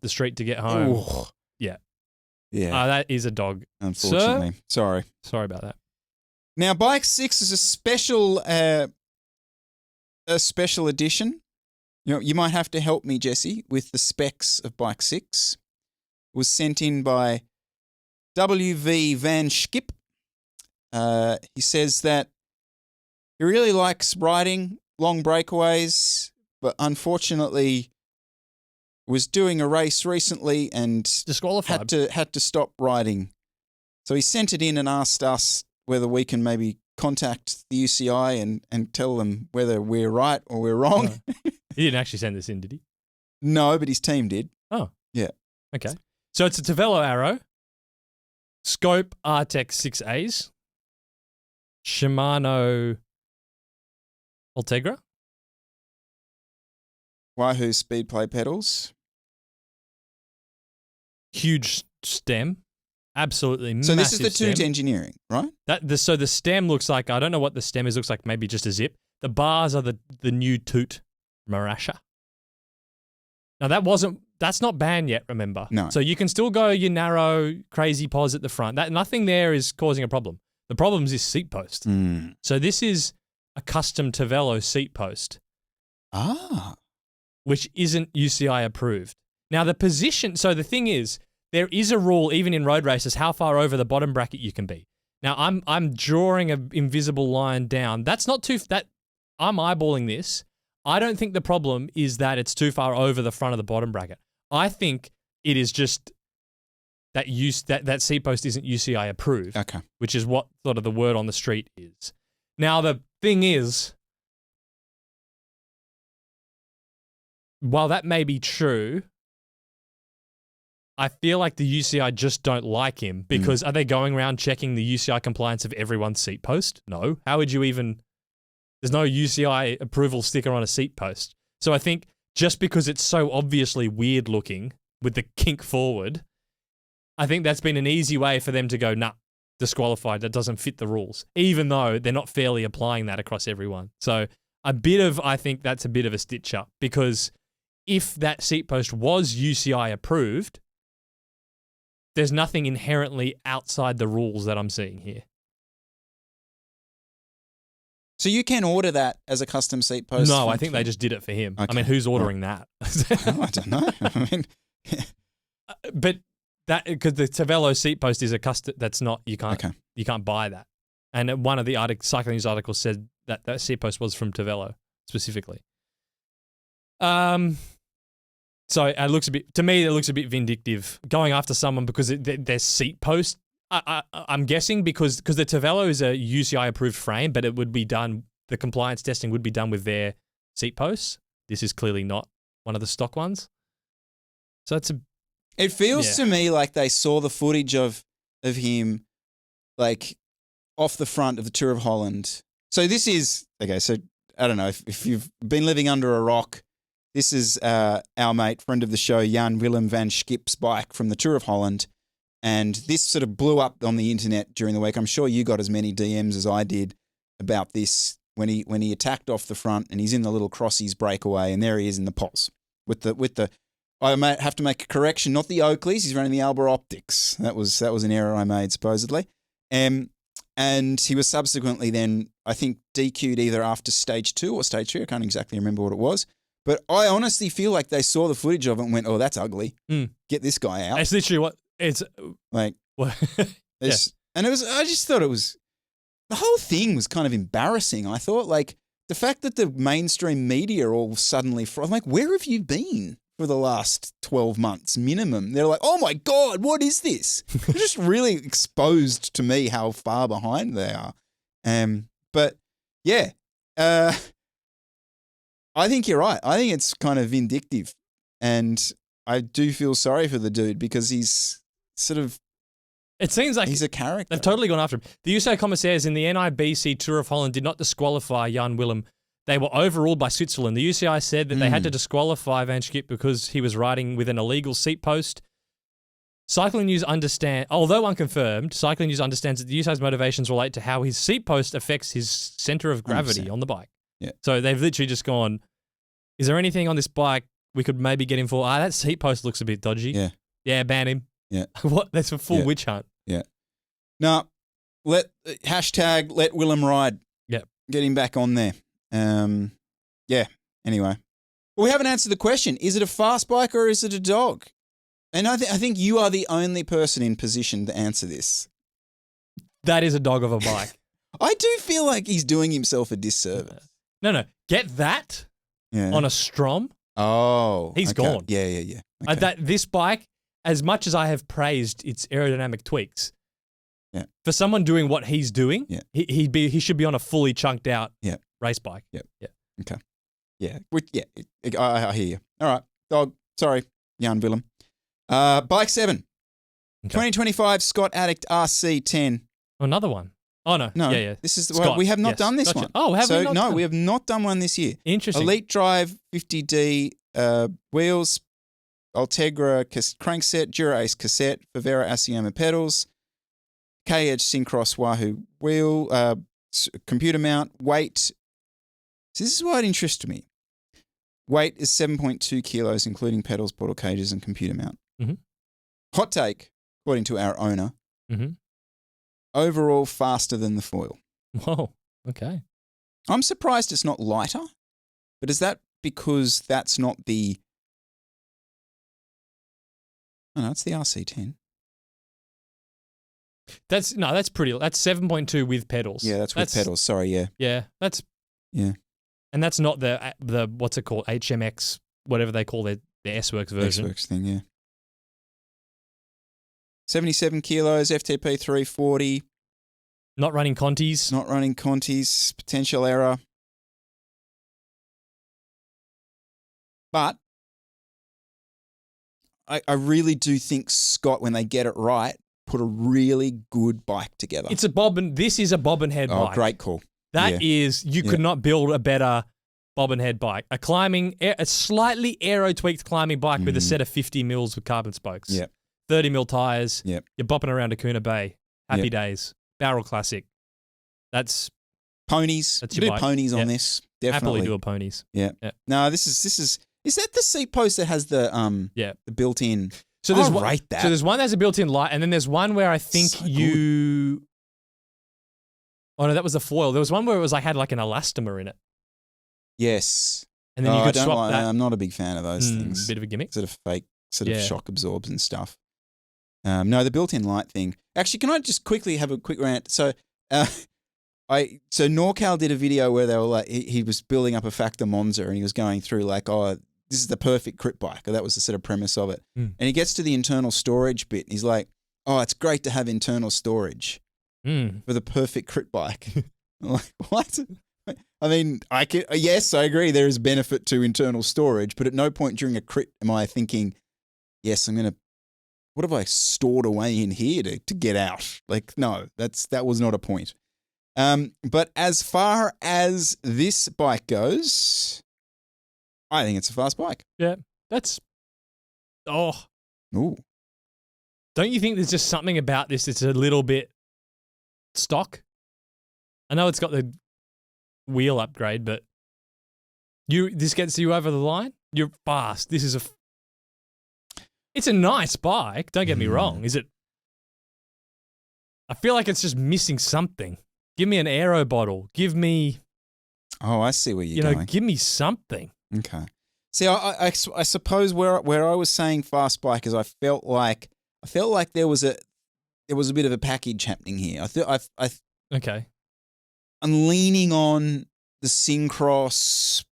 the street to get home. Ooh. Yeah. That is a dog. Unfortunately. Sorry about that. Now, Bike 6 is a special edition. You might have to help me, Jesse, with the specs of Bike 6. It was sent in by W.V. Van Schip. He says that he really likes riding long breakaways, but unfortunately was doing a race recently and disqualified. had to stop riding. So he sent it in and asked us whether we can maybe contact the UCI and tell them whether we're right or we're wrong. Oh. He didn't actually send this in, did he? No, but his team did. Oh. Yeah. Okay. So it's a Tavello Arrow, Scope Artex 6As, Shimano Ultegra, Wahoo speed play pedals. huge stem. Absolutely So massive this is the Toot stem. engineering, right? So the stem looks like, I don't know what the stem is, looks like maybe just a zip. The bars are the new Toot Marasha. Now that wasn't that's not banned yet, remember? No. So you can still go your narrow, crazy pos at the front. Nothing there is causing a problem. The problem is this seat post. So this is a custom Tavello seat post. Which isn't UCI approved. Now the position, so the thing is, there is a rule even in road races how far over the bottom bracket you can be. Now I'm drawing an invisible line down. That's not too, I'm eyeballing this. I don't think the problem is that it's too far over the front of the bottom bracket. I think it is just that that seat post isn't UCI approved. Okay. Which is what sort of the word on the street is. Now the thing is, while that may be true, I feel like the UCI just don't like him because are they going around checking the UCI compliance of everyone's seat post? No. How would you even... There's no UCI approval sticker on a seat post. So I think just because it's so obviously weird looking with the kink forward, I think that's been an easy way for them to go, nah, disqualified. That doesn't fit the rules, even though they're not fairly applying that across everyone. So I think that's a bit of a stitch up because if that seat post was UCI approved, there's nothing inherently outside the rules that I'm seeing here. So you can order that as a custom seat post? No, I think they just did it for him. Okay. I mean, who's ordering that? Well, I don't know. I mean, but that because the Tavello seat post is a custom. That's not you can't buy that. And one of the cycling news articles said that that seat post was from Tavello specifically. So it looks to me it looks a bit vindictive going after someone because their seat post. I'm guessing because the Tavello is a UCI approved frame, but it would be done. The compliance testing would be done with their seat posts. This is clearly not one of the stock ones. So it feels to me like they saw the footage of him, like off the front of the Tour of Holland. So this is okay. So I don't know if you've been living under a rock. This is our mate, friend of the show, Jan Willem van Schip's bike from the Tour of Holland. And this sort of blew up on the internet during the week. I'm sure you got as many DMs as I did about this when he attacked off the front and he's in the little Crossies breakaway and there he is in the pos with the. I might have to make a correction, not the Oakleys. He's running the Alba Optics. That was an error I made supposedly. And he was subsequently then I think DQ'd either after stage 2 or stage 3. I can't exactly remember what it was. But I honestly feel like they saw the footage of it and went, "Oh, that's ugly. Get this guy out." That's literally what. It's like, and it was. I just thought it was the whole thing was kind of embarrassing. I thought like the fact that the mainstream media all suddenly, I'm like, where have you been for the last 12 months minimum? They're like, oh my God, what is this? It just really exposed to me how far behind they are. But yeah, I think you're right. I think it's kind of vindictive, and I do feel sorry for the dude because he's sort of. It seems like he's a character. They've totally gone after him. The UCI commissaires in the NIBC Tour of Holland did not disqualify Jan Willem. They were overruled by Switzerland. The UCI said that they had to disqualify Van Schip because he was riding with an illegal seat post. Cycling News although unconfirmed, Cycling News understands that the UCI's motivations relate to how his seat post affects his center of gravity 100%. on the bike. Yeah. So they've literally just gone, is there anything on this bike we could maybe get him for? That seat post looks a bit dodgy. Yeah. Yeah, ban him. Yeah. What? That's a full witch hunt. Yeah. No, let Willem ride. Yeah. Get him back on there. Yeah. Anyway. Well, we haven't answered the question. Is it a fast bike or is it a dog? And I think you are the only person in position to answer this. That is a dog of a bike. I do feel like he's doing himself a disservice. No. Get that on a Strom. Oh. He's gone. Yeah. Okay. This bike, as much as I have praised its aerodynamic tweaks, for someone doing what he's doing, he should be on a fully chunked out race bike. Yeah. Okay. Yeah. I hear you. All right. Dog. Sorry, Jan Willem. Bike 7. Okay. 2025 Scott Addict RC10. Another one. Oh, no. Yeah. This is we have not done this one. Oh, have we not done? We have not done one this year. Interesting. Elite Drive 50D wheels, Ultegra crankset, Dura Ace cassette, Favera Asioma pedals, K-Edge Syncross Wahoo wheel, computer mount, weight. So this is what interests me. Weight is 7.2 kilos, including pedals, portal cages, and computer mount. Mm-hmm. Hot take, according to our owner, overall faster than the foil. Whoa, okay. I'm surprised it's not lighter, but is that because that's not the... Oh, no, it's the RC10. That's pretty. That's 7.2 with pedals. Yeah, that's with pedals. Sorry, yeah. Yeah, Yeah. And that's not the what's it called, HMX, whatever they call the S-Works version. S-Works thing, yeah. 77 kilos, FTP 340. Not running Contis. Not running Contis. Potential error. But I really do think Scott, when they get it right, put a really good bike together. This is a bobbin head bike. Oh, great call. That is, you could not build a better bobbin head bike. A slightly aero tweaked climbing bike with a set of 50 mils with carbon spokes. Yep. 30 mil tires. Yep. You're bopping around Akuna Bay. Happy days. Barrel classic. That's ponies. That's you your do bike. ponies on this. Definitely. Happily do a ponies. Yeah. No, this is that the seat post that has the built-in? So there's one, rate that. So there's one that's a built-in light, and then there's one where I think Oh no, that was the foil. There was one where it was had like an elastomer in it. Yes. And then you could swap that. I'm not a big fan of those things. Bit of a gimmick. Sort of fake, shock absorbs and stuff. No, the built-in light thing. Actually, can I just quickly have a quick rant? So, NorCal did a video where they were he was building up a Factor Monza and he was going through this is the perfect crit bike. That was the sort of premise of it. And he gets to the internal storage bit and he's like, oh, it's great to have internal storage for the perfect crit bike. I'm like, what? I mean, yes, I agree there is benefit to internal storage, but at no point during a crit am I thinking, yes, what have I stored away in here to get out? No, that was not a point. But as far as this bike goes, I think it's a fast bike. Yeah, Ooh. Don't you think there's just something about this that's a little bit stock? I know it's got the wheel upgrade, but this gets you over the line? You're fast. It's a nice bike, don't get me wrong. Is it? I feel like it's just missing something. Give me an aero bottle. Give me... Oh, I see where you're going. Give me something. Okay. See, I suppose where I was saying fast bike is I felt like there was a bit of a package happening here. Okay. I'm leaning on the Syncross.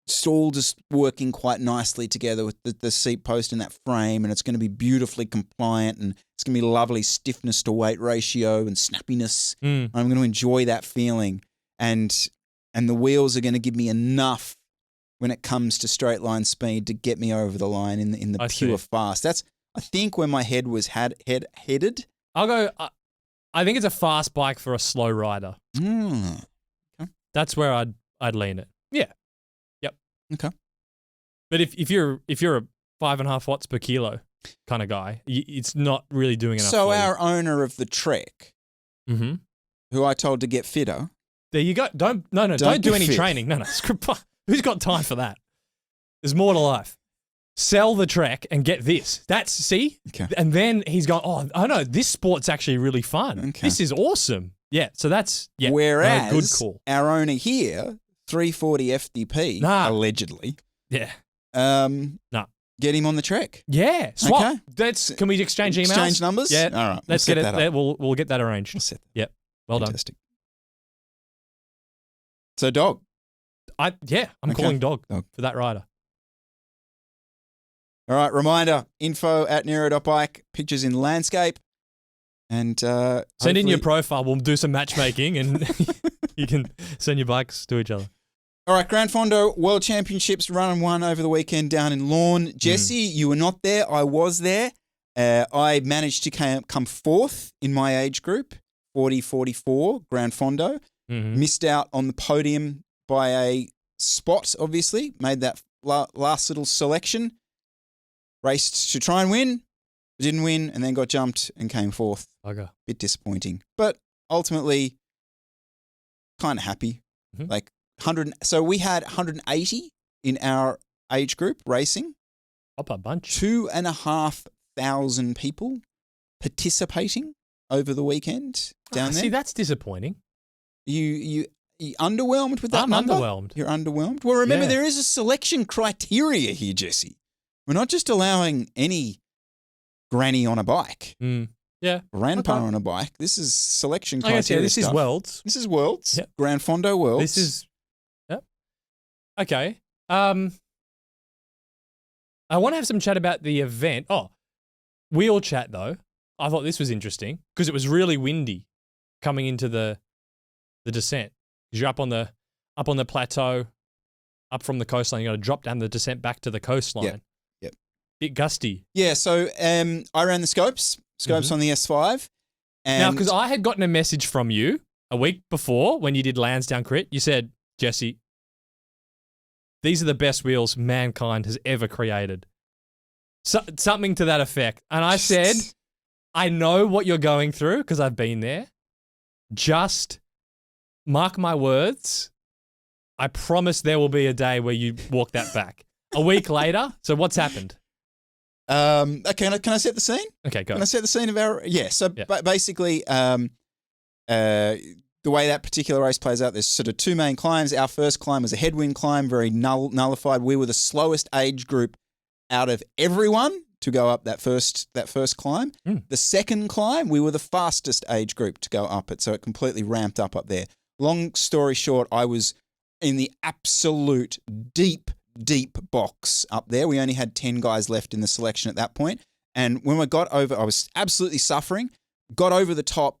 It's all just working quite nicely together with the seat post and that frame, and it's going to be beautifully compliant, and it's going to be lovely stiffness to weight ratio and snappiness. I'm going to enjoy that feeling, and the wheels are going to give me enough when it comes to straight line speed to get me over the line in the pure fast. That's, I think, where my head was headed. I'll go. I think it's a fast bike for a slow rider. Okay. That's where I'd lean it. Yeah. Yep. Okay. But if you're a 5.5 watts per kilo kind of guy, it's not really doing enough. So our owner of the Trek, who I told to get fitter. There you go. Don't do any training. No. Who's got time for that? There's more to life. Sell the Trek and get this. Okay. And then he's gone, oh no, this sport's actually really fun. Okay. This is awesome. Yeah, so that's, Whereas good call. Our owner here, 340 FDP, allegedly. Yeah. Get him on the Trek. Yeah. Swap. Okay. Can we exchange emails? Exchange numbers? Yeah. All right. Let's get it. We'll get that arranged. We'll set that. Yep. Well Fantastic. Done. So dog. I'm calling dog for that rider. All right, reminder, info@nero.bike, pictures in landscape. And send in your profile. We'll do some matchmaking and you can send your bikes to each other. All right, Gran Fondo World Championships run and won over the weekend down in Lorne. Jesse, you were not there. I was there. I managed to come fourth in my age group, 40-44, Gran Fondo. Missed out on the podium by a spot, obviously. Made that last little selection. Raced to try and win. Didn't win, and then got jumped and came fourth. Okay. Bit disappointing. But ultimately, kind of happy. So we had 180 in our age group racing. Up a bunch. 2,500 people participating over the weekend down there. See, that's disappointing. You underwhelmed with that I'm number? underwhelmed. You're underwhelmed? Well, remember, Yeah. there is a selection criteria here, Jesse. We're not just allowing any granny on a bike, Yeah. grandpa Okay. on a bike. This is selection I guess, criteria this is stuff. Worlds. This is Worlds. Yep. Gran Fondo Worlds. This is... Yep. Okay. I want to have some chat about the event. Oh, wheel chat, though. I thought this was interesting because it was really windy coming into the descent. Because you're up on the plateau, up from the coastline. You got to drop down the descent back to the coastline. Yep. Bit gusty. Yeah, so I ran the scopes on the S5. And Now, because I had gotten a message from you a week before when you did Lansdowne Crit, you said, Jesse, these are the best wheels mankind has ever created. Something to that effect. And I said, I know what you're going through because I've been there. Just mark my words. I promise there will be a day where you walk that back. A week later. So what's happened? Okay, can I set the scene? Okay, go. Can I set the scene of our... Yeah, so basically, the way that particular race plays out, there's sort of two main climbs. Our first climb was a headwind climb, very nullified. We were the slowest age group out of everyone to go up that first climb. The second climb, we were the fastest age group to go up it, so it completely ramped up there. Long story short, I was in the absolute deep box up there. We only had 10 guys left in the selection at that point. And when I got over, I was absolutely suffering, got over the top,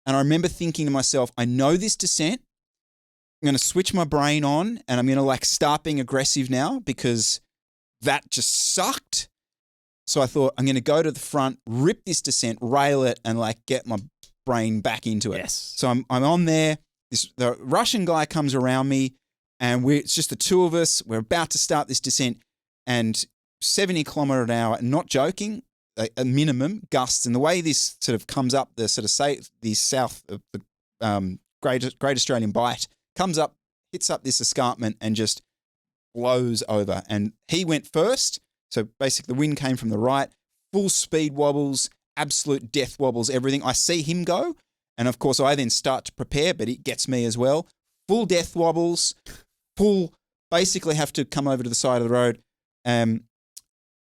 and I remember thinking to myself, I know this descent. I'm going to switch my brain on and I'm going to start being aggressive now because that just sucked. So I thought, I'm going to go to the front, rip this descent, rail it, and get my brain back into it. Yes. So I'm on there. The Russian guy comes around me and it's just the two of us. We're about to start this descent and 70 kilometre an hour, not joking, a minimum gusts. And the way this sort of comes up, the south of the Great Australian Bight comes up, hits up this escarpment and just blows over. And he went first. So basically the wind came from the right, full speed wobbles, absolute death wobbles, everything. I see him go. And of course I then start to prepare, but it gets me as well. Full death wobbles, basically have to come over to the side of the road. Guy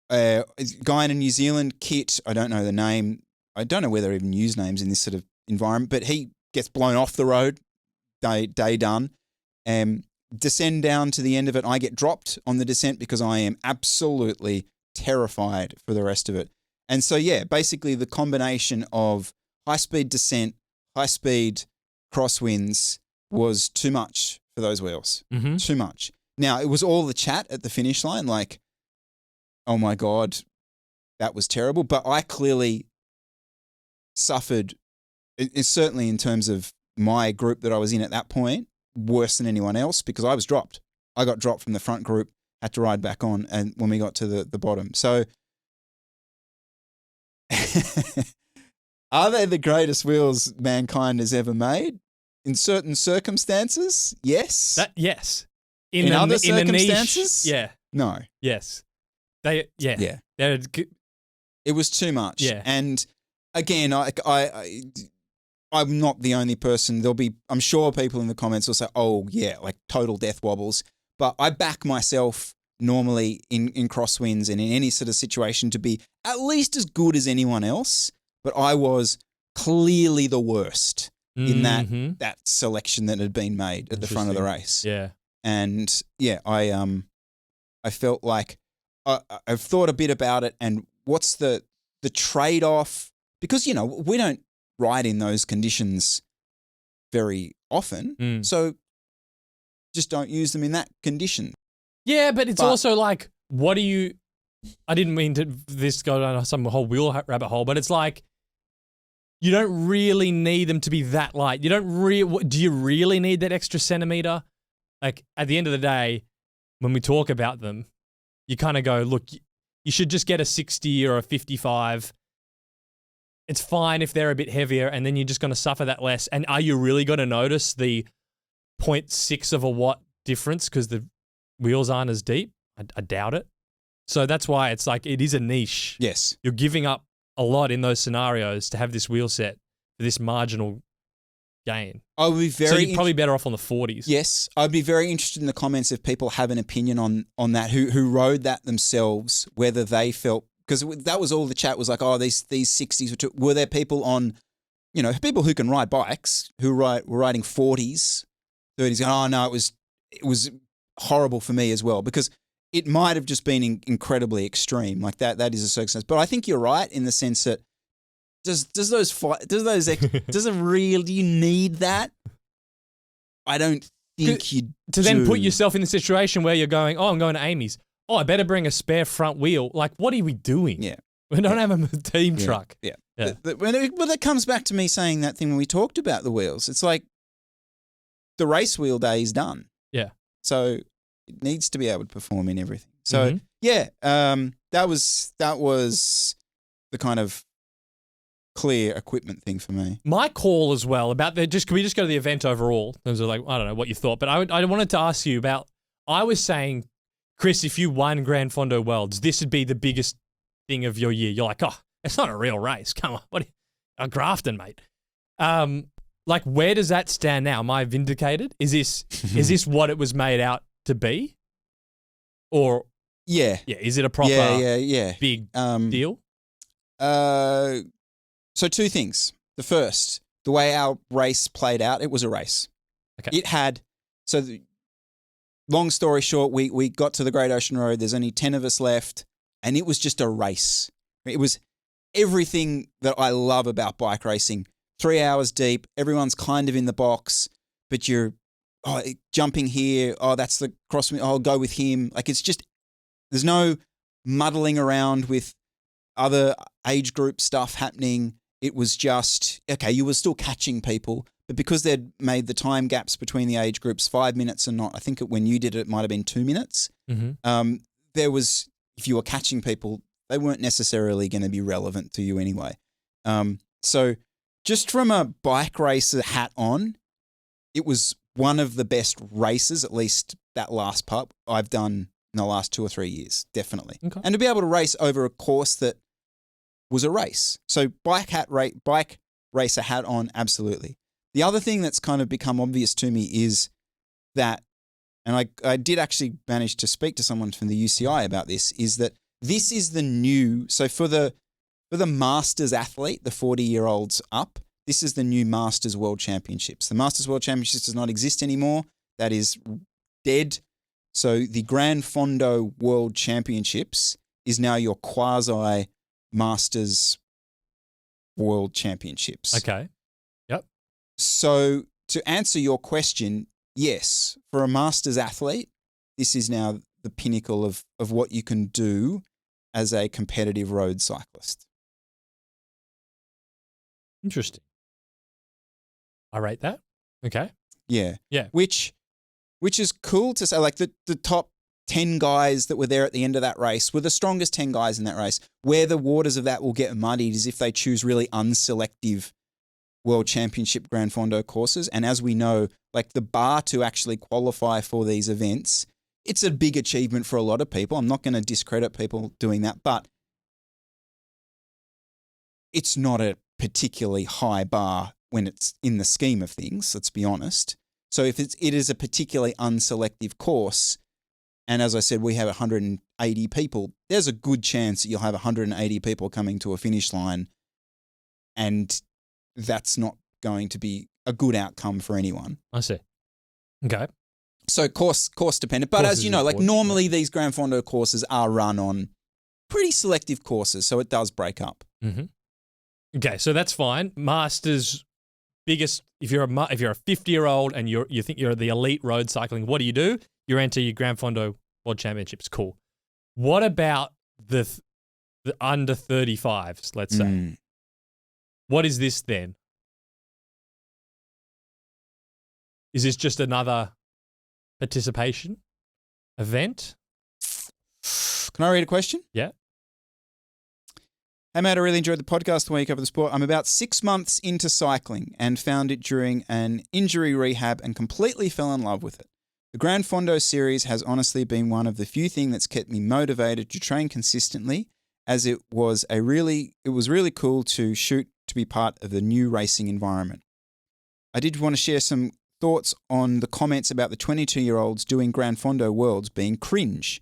in a New Zealand kit, I don't know the name. I don't know whether even use names in this sort of environment, but he gets blown off the road, day done. Descend down to the end of it. I get dropped on the descent because I am absolutely terrified for the rest of it. And so, yeah, basically the combination of high-speed descent, high-speed crosswinds was too much for those wheels. Mm-hmm. Too much. Now, it was all the chat at the finish line, oh my God, that was terrible. But I clearly suffered, certainly in terms of my group that I was in at that point, worse than anyone else because I was dropped. I got dropped from the front group, had to ride back on and when we got to the bottom. So are they the greatest wheels mankind has ever made? In certain circumstances, yes. Yes. In other niche, circumstances? yeah. No. Yes. Yeah. It was too much. Yeah. And again, I'm not the only person. I'm sure people in the comments will say, oh yeah, total death wobbles. But I back myself normally in crosswinds and in any sort of situation to be at least as good as anyone else. But I was clearly the worst in that selection that had been made at the front of the race. Yeah. And yeah, I felt like I've thought a bit about it and what's the trade-off? Because, we don't ride in those conditions very often. So just don't use them in that condition. Yeah, but it's also what do you... I didn't mean to this go down some whole wheel rabbit hole, but it's you don't really need them to be that light. You don't do you really need that extra centimeter? At the end of the day, when we talk about them, you kind of go, look, you should just get a 60 or a 55. It's fine if they're a bit heavier, and then you're just going to suffer that less. And are you really going to notice the 0.6 of a watt difference because the wheels aren't as deep? I doubt it. So that's why it's like it is a niche. Yes. You're giving up a lot in those scenarios to have this wheel set for this marginal gain. I would be very. So you're probably better off on the 40s. Yes, I'd be very interested in the comments if people have an opinion on that, who rode that themselves, whether they felt, because that was all the chat was like, oh, these 60s were there people on, people who can ride bikes who were riding 40s, 30s, going, oh no, it was horrible for me as well, because it might have just been incredibly extreme, like that is a circumstance. But I think you're right in the sense that do you need that? I don't think you to do. then put yourself in the situation where you're going, oh, I'm going to Amy's. Oh, I better bring a spare front wheel. Like, what are we doing? Yeah. We don't have a team truck. Yeah. That comes back to me saying that thing when we talked about the wheels. It's like the race wheel day is done. Yeah. So it needs to be able to perform in everything. So that was the kind of clear equipment thing for me. My call as well about can we just go to the event overall? In terms of like, I don't know what you thought, but I wanted to ask you about, I was saying, Chris, if you won Gran Fondo Worlds, this would be the biggest thing of your year. You're like, oh, it's not a real race. Come on. I'm grafting, mate. Like, where does that stand now? Am I vindicated? Is this what it was made out to be? Or is it a proper big deal? So two things. The first, the way our race played out, it was a race. Okay. It had, long story short, we got to the Great Ocean Road. There's only 10 of us left, and it was just a race. It was everything that I love about bike racing. 3 hours deep, everyone's kind of in the box, but you're jumping here. Oh, that's the cross. I'll go with him. Like, it's just, there's no muddling around with other age group stuff happening. It was just, okay, you were still catching people, but because they'd made the time gaps between the age groups 5 minutes and not, I think when you did it, it might have been 2 minutes. Mm-hmm. There was, if you were catching people, they weren't necessarily going to be relevant to you anyway. So just from a bike racer hat on, it was one of the best races, at least that last part, I've done in the last 2 or 3 years, definitely. Okay. And to be able to race over a course that was a race. So bike racer hat on, absolutely. The other thing that's kind of become obvious to me is that, and I did actually manage to speak to someone from the UCI about this, is that this is the new, so for the Masters athlete, the 40-year-olds up, this is the new Masters World Championships. The Masters World Championships does not exist anymore. That is dead. So the Gran Fondo World Championships is now your quasi-Masters World Championships. Okay. Yep. So to answer your question, yes, for a Masters athlete, this is now the pinnacle of what you can do as a competitive road cyclist. Interesting. I rate that. Okay. Yeah. Yeah. Which is cool to say, like the top 10 guys that were there at the end of that race were the strongest 10 guys in that race. Where the waters of that will get muddied is if they choose really unselective World Championship Gran Fondo courses. And as we know, like the bar to actually qualify for these events, it's a big achievement for a lot of people. I'm not going to discredit people doing that, but it's not a particularly high bar when it's in the scheme of things, let's be honest. So if it is a particularly unselective course, and as I said, we have 180 people, there's a good chance that you'll have 180 people coming to a finish line, and that's not going to be a good outcome for anyone. I see. Okay. So course dependent. But as you know, like normally these Gran Fondo courses are run on pretty selective courses, so it does break up. Mm-hmm. Okay, so that's fine. Masters biggest, if you're a 50-year-old and you think you're the elite road cycling, what do? You enter your Gran Fondo World Championships. Cool. What about the under 35s, let's say? What is this then? Is this just another participation event? Can I read a question? Yeah. Hey, mate, I really enjoyed the podcast the week over the sport. I'm about 6 months into cycling and found it during an injury rehab and completely fell in love with it. The Gran Fondo series has honestly been one of the few things that's kept me motivated to train consistently, as it was really cool to shoot to be part of the new racing environment. I did want to share some thoughts on the comments about the 22-year-olds doing Gran Fondo Worlds being cringe.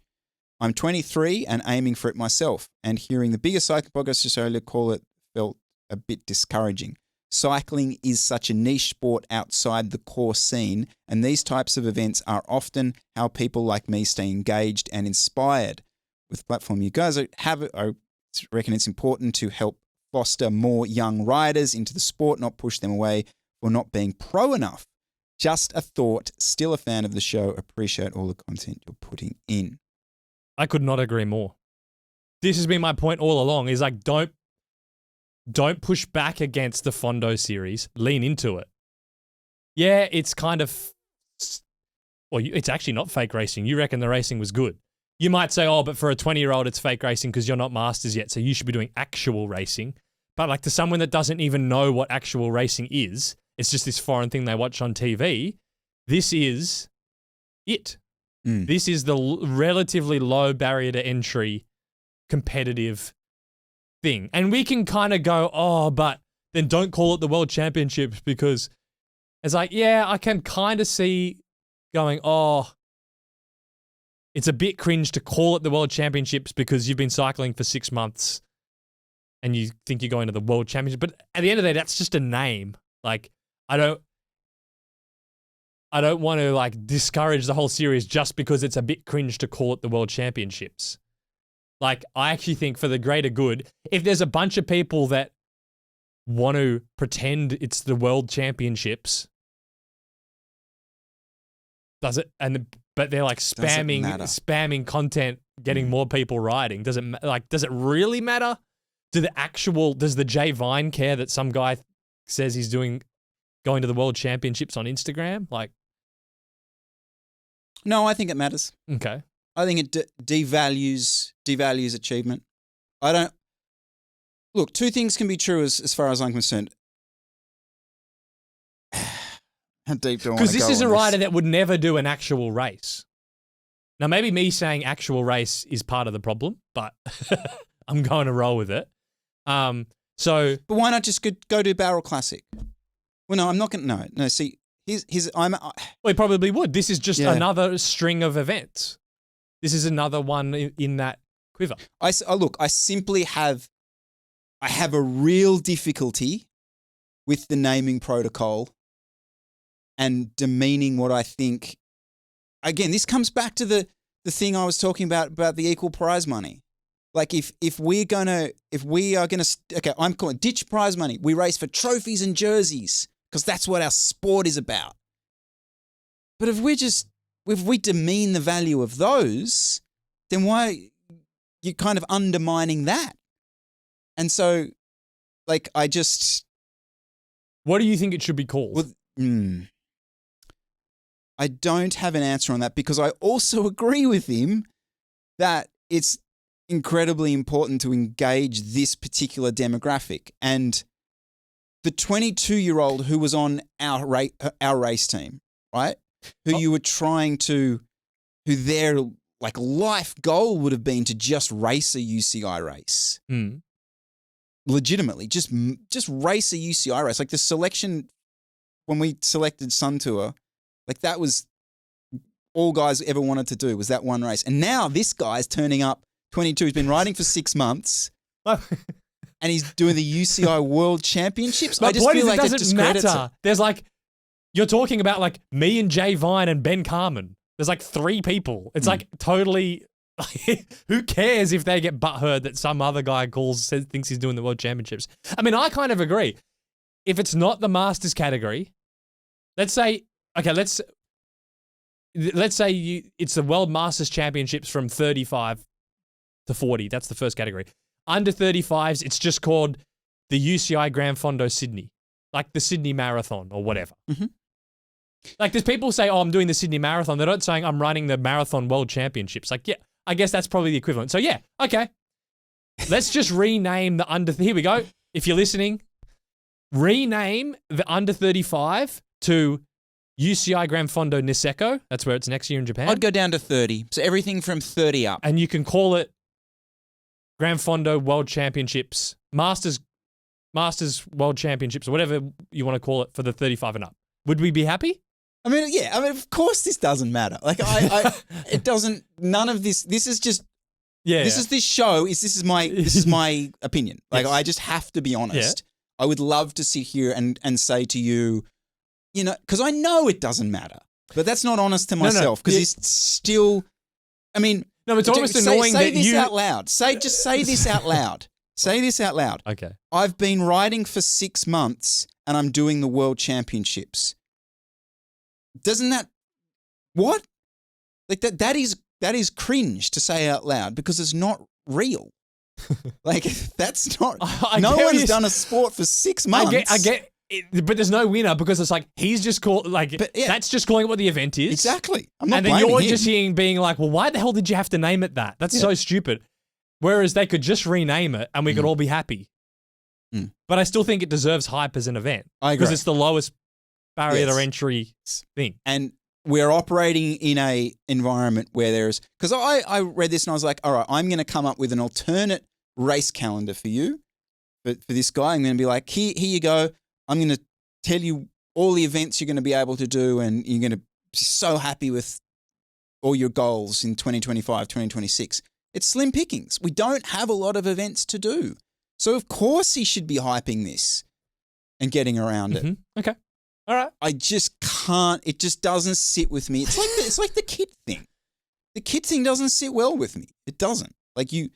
I'm 23 and aiming for it myself, and hearing the bigger cycling podcast Australia call it felt a bit discouraging. Cycling is such a niche sport outside the core scene, and these types of events are often how people like me stay engaged and inspired. With the platform you guys have, I reckon it's important to help foster more young riders into the sport, not push them away for not being pro enough. Just a thought, still a fan of the show, appreciate all the content you're putting in. I could not agree more. This has been my point all along, is like, don't push back against the Fondo series. Lean into it. Yeah, it's kind of... Well, it's actually not fake racing. You reckon the racing was good. You might say, oh, but for a 20-year-old, it's fake racing because you're not masters yet, so you should be doing actual racing. But like to someone that doesn't even know what actual racing is, it's just this foreign thing they watch on TV, this is it. This is the relatively low barrier to entry competitive thing. And we can kind of go, oh, but then don't call it the World Championships, because it's like, yeah, I can kind of see going, oh, it's a bit cringe to call it the World Championships because you've been cycling for 6 months and you think you're going to the World Championship. But at the end of the day, that's just a name. Like, I don't want to like discourage the whole series just because it's a bit cringe to call it the World Championships. Like, I actually think for the greater good, if there's a bunch of people that want to pretend it's the World Championships, does it? But they're like spamming content, getting more people riding. Does it really matter? Does the Jay Vine care that some guy says he's going to the World Championships on Instagram? Like, no, I think it matters. Okay. I think it devalues achievement. Look, two things can be true as far as I'm concerned. How deep do I want to go? Because this is a rider that would never do an actual race. Now, maybe me saying actual race is part of the problem, but I'm going to roll with it. But why not just go do Barrel Classic? Well, no, I'm not going to. No, see, well, he probably would. This is just another string of events. This is another one in that quiver. I simply have a real difficulty with the naming protocol and demeaning what I think. Again, this comes back to the thing I was talking about the equal prize money. Like if we are gonna, okay, I'm calling ditch prize money. We race for trophies and jerseys because that's what our sport is about. But if we demean the value of those, then why you're kind of undermining that? And so, like, what do you think it should be called? Well, I don't have an answer on that, because I also agree with him that it's incredibly important to engage this particular demographic. And the 22-year-old who was on our race team, right? Who their like life goal would have been to just race a UCI race. Legitimately, just race a UCI race. Like the selection when we selected Sun Tour, like that was all guys ever wanted to do, was that one race. And now this guy's turning up 22. He's been riding for 6 months. And he's doing the UCI World Championships. My I just point feel is, like it doesn't matter. There's like, you're talking about like me and Jay Vine and Ben Carmen. There's like 3 people. It's like totally, who cares if they get butthurt that some other guy thinks he's doing the World Championships? I mean, I kind of agree. If it's not the Masters category, let's say it's the World Masters Championships from 35 to 40. That's the first category. Under 35s, it's just called the UCI Gran Fondo Sydney, like the Sydney Marathon or whatever. Mm-hmm. Like there's people say, oh, I'm doing the Sydney Marathon. They're not saying I'm running the Marathon World Championships. Like, yeah, I guess that's probably the equivalent. So yeah, okay. Let's just rename the here we go. If you're listening, rename the under 35 to UCI Gran Fondo Niseko. That's where it's next year in Japan. I'd go down to 30. So everything from 30 up. And you can call it Gran Fondo World Championships, Masters World Championships, or whatever you want to call it for the 35 and up. Would we be happy? I mean, yeah. I mean, of course, this doesn't matter. Like, it doesn't. None of this. This is just. Yeah. This is this show. This is my opinion. Like, Yes. I just have to be honest. I would love to sit here and say to you, you know, because I know it doesn't matter, but that's not honest to myself because it's still. I mean, no, it's almost annoying say that this you out loud. Say this out loud. Say this out loud. Okay. I've been riding for 6 months and I'm doing the World Championships. Doesn't that what? Like that is cringe to say out loud because it's not real. Like that's not. No one's done a sport for 6 months. I get it, but there's no winner because it's like he's just called that's just calling it what the event is. Exactly. I'm not and then blaming you're him. just being like, well, why the hell did you have to name it that? That's so stupid. Whereas they could just rename it and we could all be happy. Mm. But I still think it deserves hype as an event. I agree. Because it's the lowest barrier to entry thing. And we're operating in a environment where there's because I read this and I was like, all right, I'm going to come up with an alternate race calendar for you. But for this guy, I'm going to be like, here you go. I'm going to tell you all the events you're going to be able to do and you're going to be so happy with all your goals in 2025, 2026. It's slim pickings. We don't have a lot of events to do. So, of course, he should be hyping this and getting around it. Okay. All right. I just can't. It just doesn't sit with me. It's like the kid thing. The kid thing doesn't sit well with me. It doesn't. Like you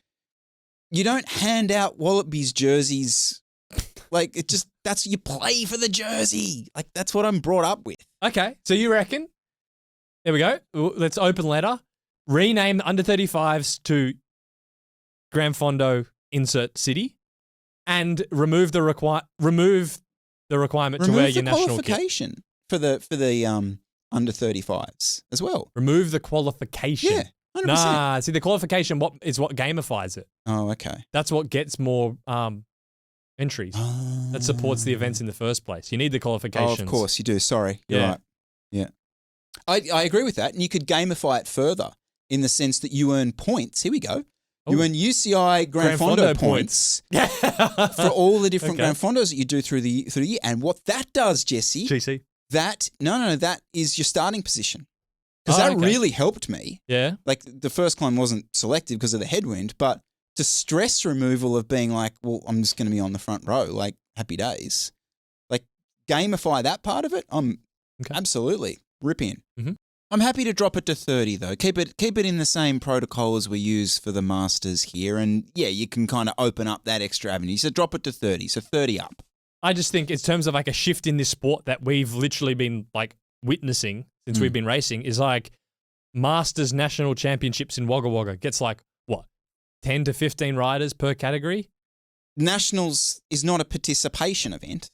don't hand out Wallabies jerseys. Like you play for the jersey. Like that's what I'm brought up with. Okay. So you reckon? There we go. Let's open letter. Rename the under 35s to Gran Fondo insert city, and remove the requirement to wear your national kit. Qualification for the under 35s as well. Remove the qualification. Yeah, 100%. Nah, see the qualification what gamifies it. Oh, okay. That's what gets more entries. That supports the events in the first place. You need the qualifications. Oh, of course you do. Sorry, you're right. Yeah, I agree with that, and you could gamify it further in the sense that you earn points. Here we go. You earn UCI Gran Fondo points for all the different Gran Fondos that you do through the year. And what that does, Jesse, GC, that is your starting position. Because that really helped me. Yeah. Like the first climb wasn't selected because of the headwind, but to stress removal of being like, well, I'm just going to be on the front row, like happy days. Like gamify that part of it. I'm absolutely rip in. Mm-hmm. I'm happy to drop it to 30 though. Keep it in the same protocol as we use for the Masters here. And yeah, you can kind of open up that extra avenue. So drop it to 30. So 30 up. I just think in terms of like a shift in this sport that we've literally been like witnessing since we've been racing is like Masters National Championships in Wagga Wagga gets like what, 10 to 15 riders per category? Nationals is not a participation event.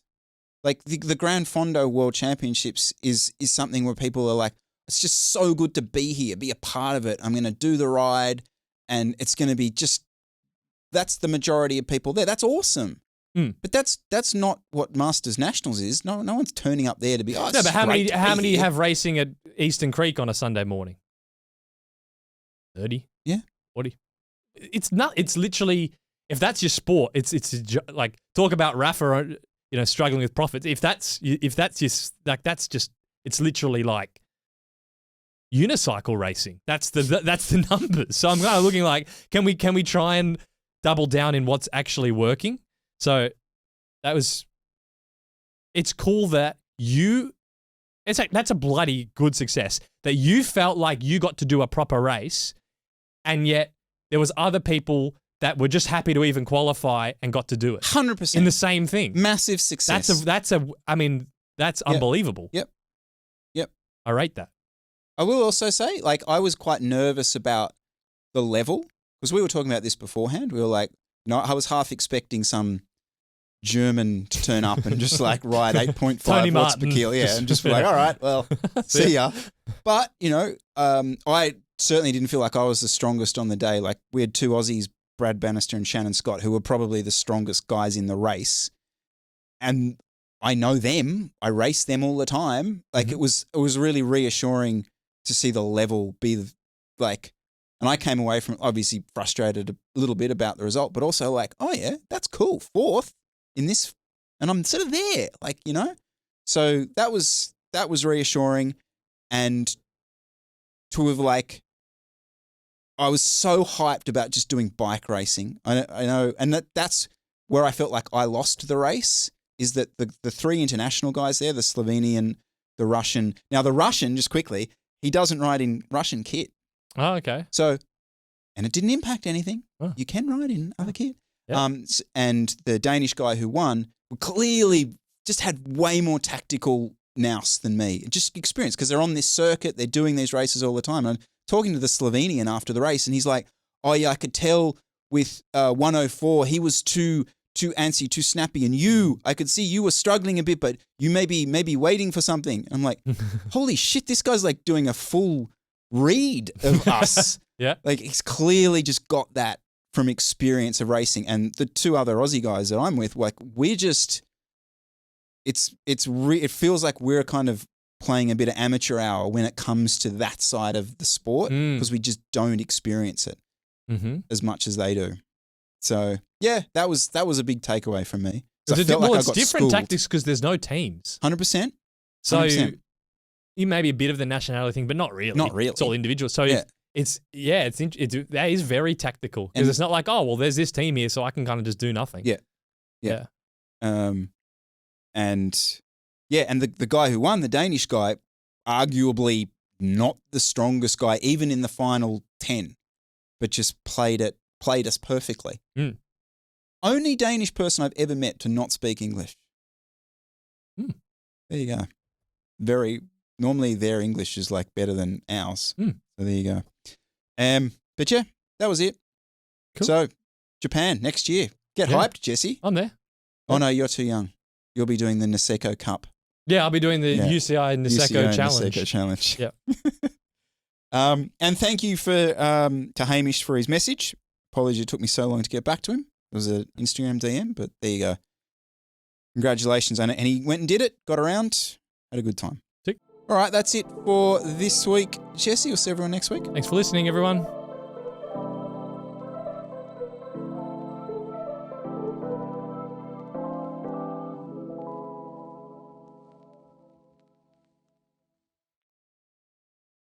Like the Gran Fondo World Championships is something where people are like, it's just so good to be here, be a part of it. I'm going to do the ride and it's going to be that's the majority of people there. That's awesome. But that's not what Masters Nationals is. No one's turning up there to be, no, but how many have racing at Eastern Creek on a Sunday morning? 30? Yeah. 40? It's literally, if that's your sport, it's like, talk about Rapha, struggling with profits. If that's just, like, that's just, it's literally like unicycle racing. That's the numbers. So I'm kind of looking like, can we try and double down in what's actually working? So it's cool that that's a bloody good success that you felt like you got to do a proper race, and yet there was other people that were just happy to even qualify and got to do it. 100%. In the same thing. Massive success. That's unbelievable. Yep. I rate that. I will also say, like, I was quite nervous about the level because we were talking about this beforehand. We were like, no, I was half expecting some German to turn up and just like ride 8.5 watts per kilo. Yeah, and just be like, all right, well, see ya. But, I certainly didn't feel like I was the strongest on the day. Like, we had two Aussies, Brad Bannister and Shannon Scott, who were probably the strongest guys in the race. And I know them. I race them all the time. Like it was really reassuring to see the level be like, and I came away from it obviously frustrated a little bit about the result, but also like, oh yeah, that's cool. 4th in this, and I'm sort of there, like, you know? So that was reassuring. And to have like, I was so hyped about just doing bike racing. I know, and that's where I felt like I lost the race, is that the 3 international guys there, the Slovenian, the Russian. Now the Russian, just quickly, he doesn't ride in Russian kit. Oh, okay. So, and it didn't impact anything. Oh. You can ride in other kit. Yeah. And the Danish guy who won clearly just had way more tactical nous than me. Just experience, because they're on this circuit, they're doing these races all the time. And I'm talking to the Slovenian after the race, and he's like, oh yeah, I could tell with 104, he was too antsy, too snappy. And I could see you were struggling a bit, but you may be waiting for something. I'm like, holy shit, this guy's like doing a full read of us. Yeah. Like he's clearly just got that from experience of racing. And the 2 other Aussie guys that I'm with, like we're just, it feels like we're kind of playing a bit of amateur hour when it comes to that side of the sport, because we just don't experience it as much as they do. So yeah, that was a big takeaway from me. It's different tactics because there's no teams. 100%. So you may be a bit of the nationality thing, but not really. Not really. It's all individual. So that is very tactical, because it's not like, oh, well, there's this team here, so I can kind of just do nothing. Yeah. And the guy who won, the Danish guy, arguably not the strongest guy, even in the final 10, but just played us perfectly. Only Danish person I've ever met to not speak English. There you go. Normally their English is like better than ours. So there you go. But yeah, that was it. Cool. So Japan next year. Get hyped, Jesse. I'm there. Oh no, you're too young. You'll be doing the Niseko Cup. Yeah, I'll be doing the UCI Niseko Challenge. Niseko Challenge. Yep. And thank you to Hamish for his message. Apologies it took me so long to get back to him. It was an Instagram DM, but there you go. Congratulations on it. And he went and did it, got around, had a good time. Tick. All right, that's it for this week. Jesse, we'll see everyone next week. Thanks for listening, everyone.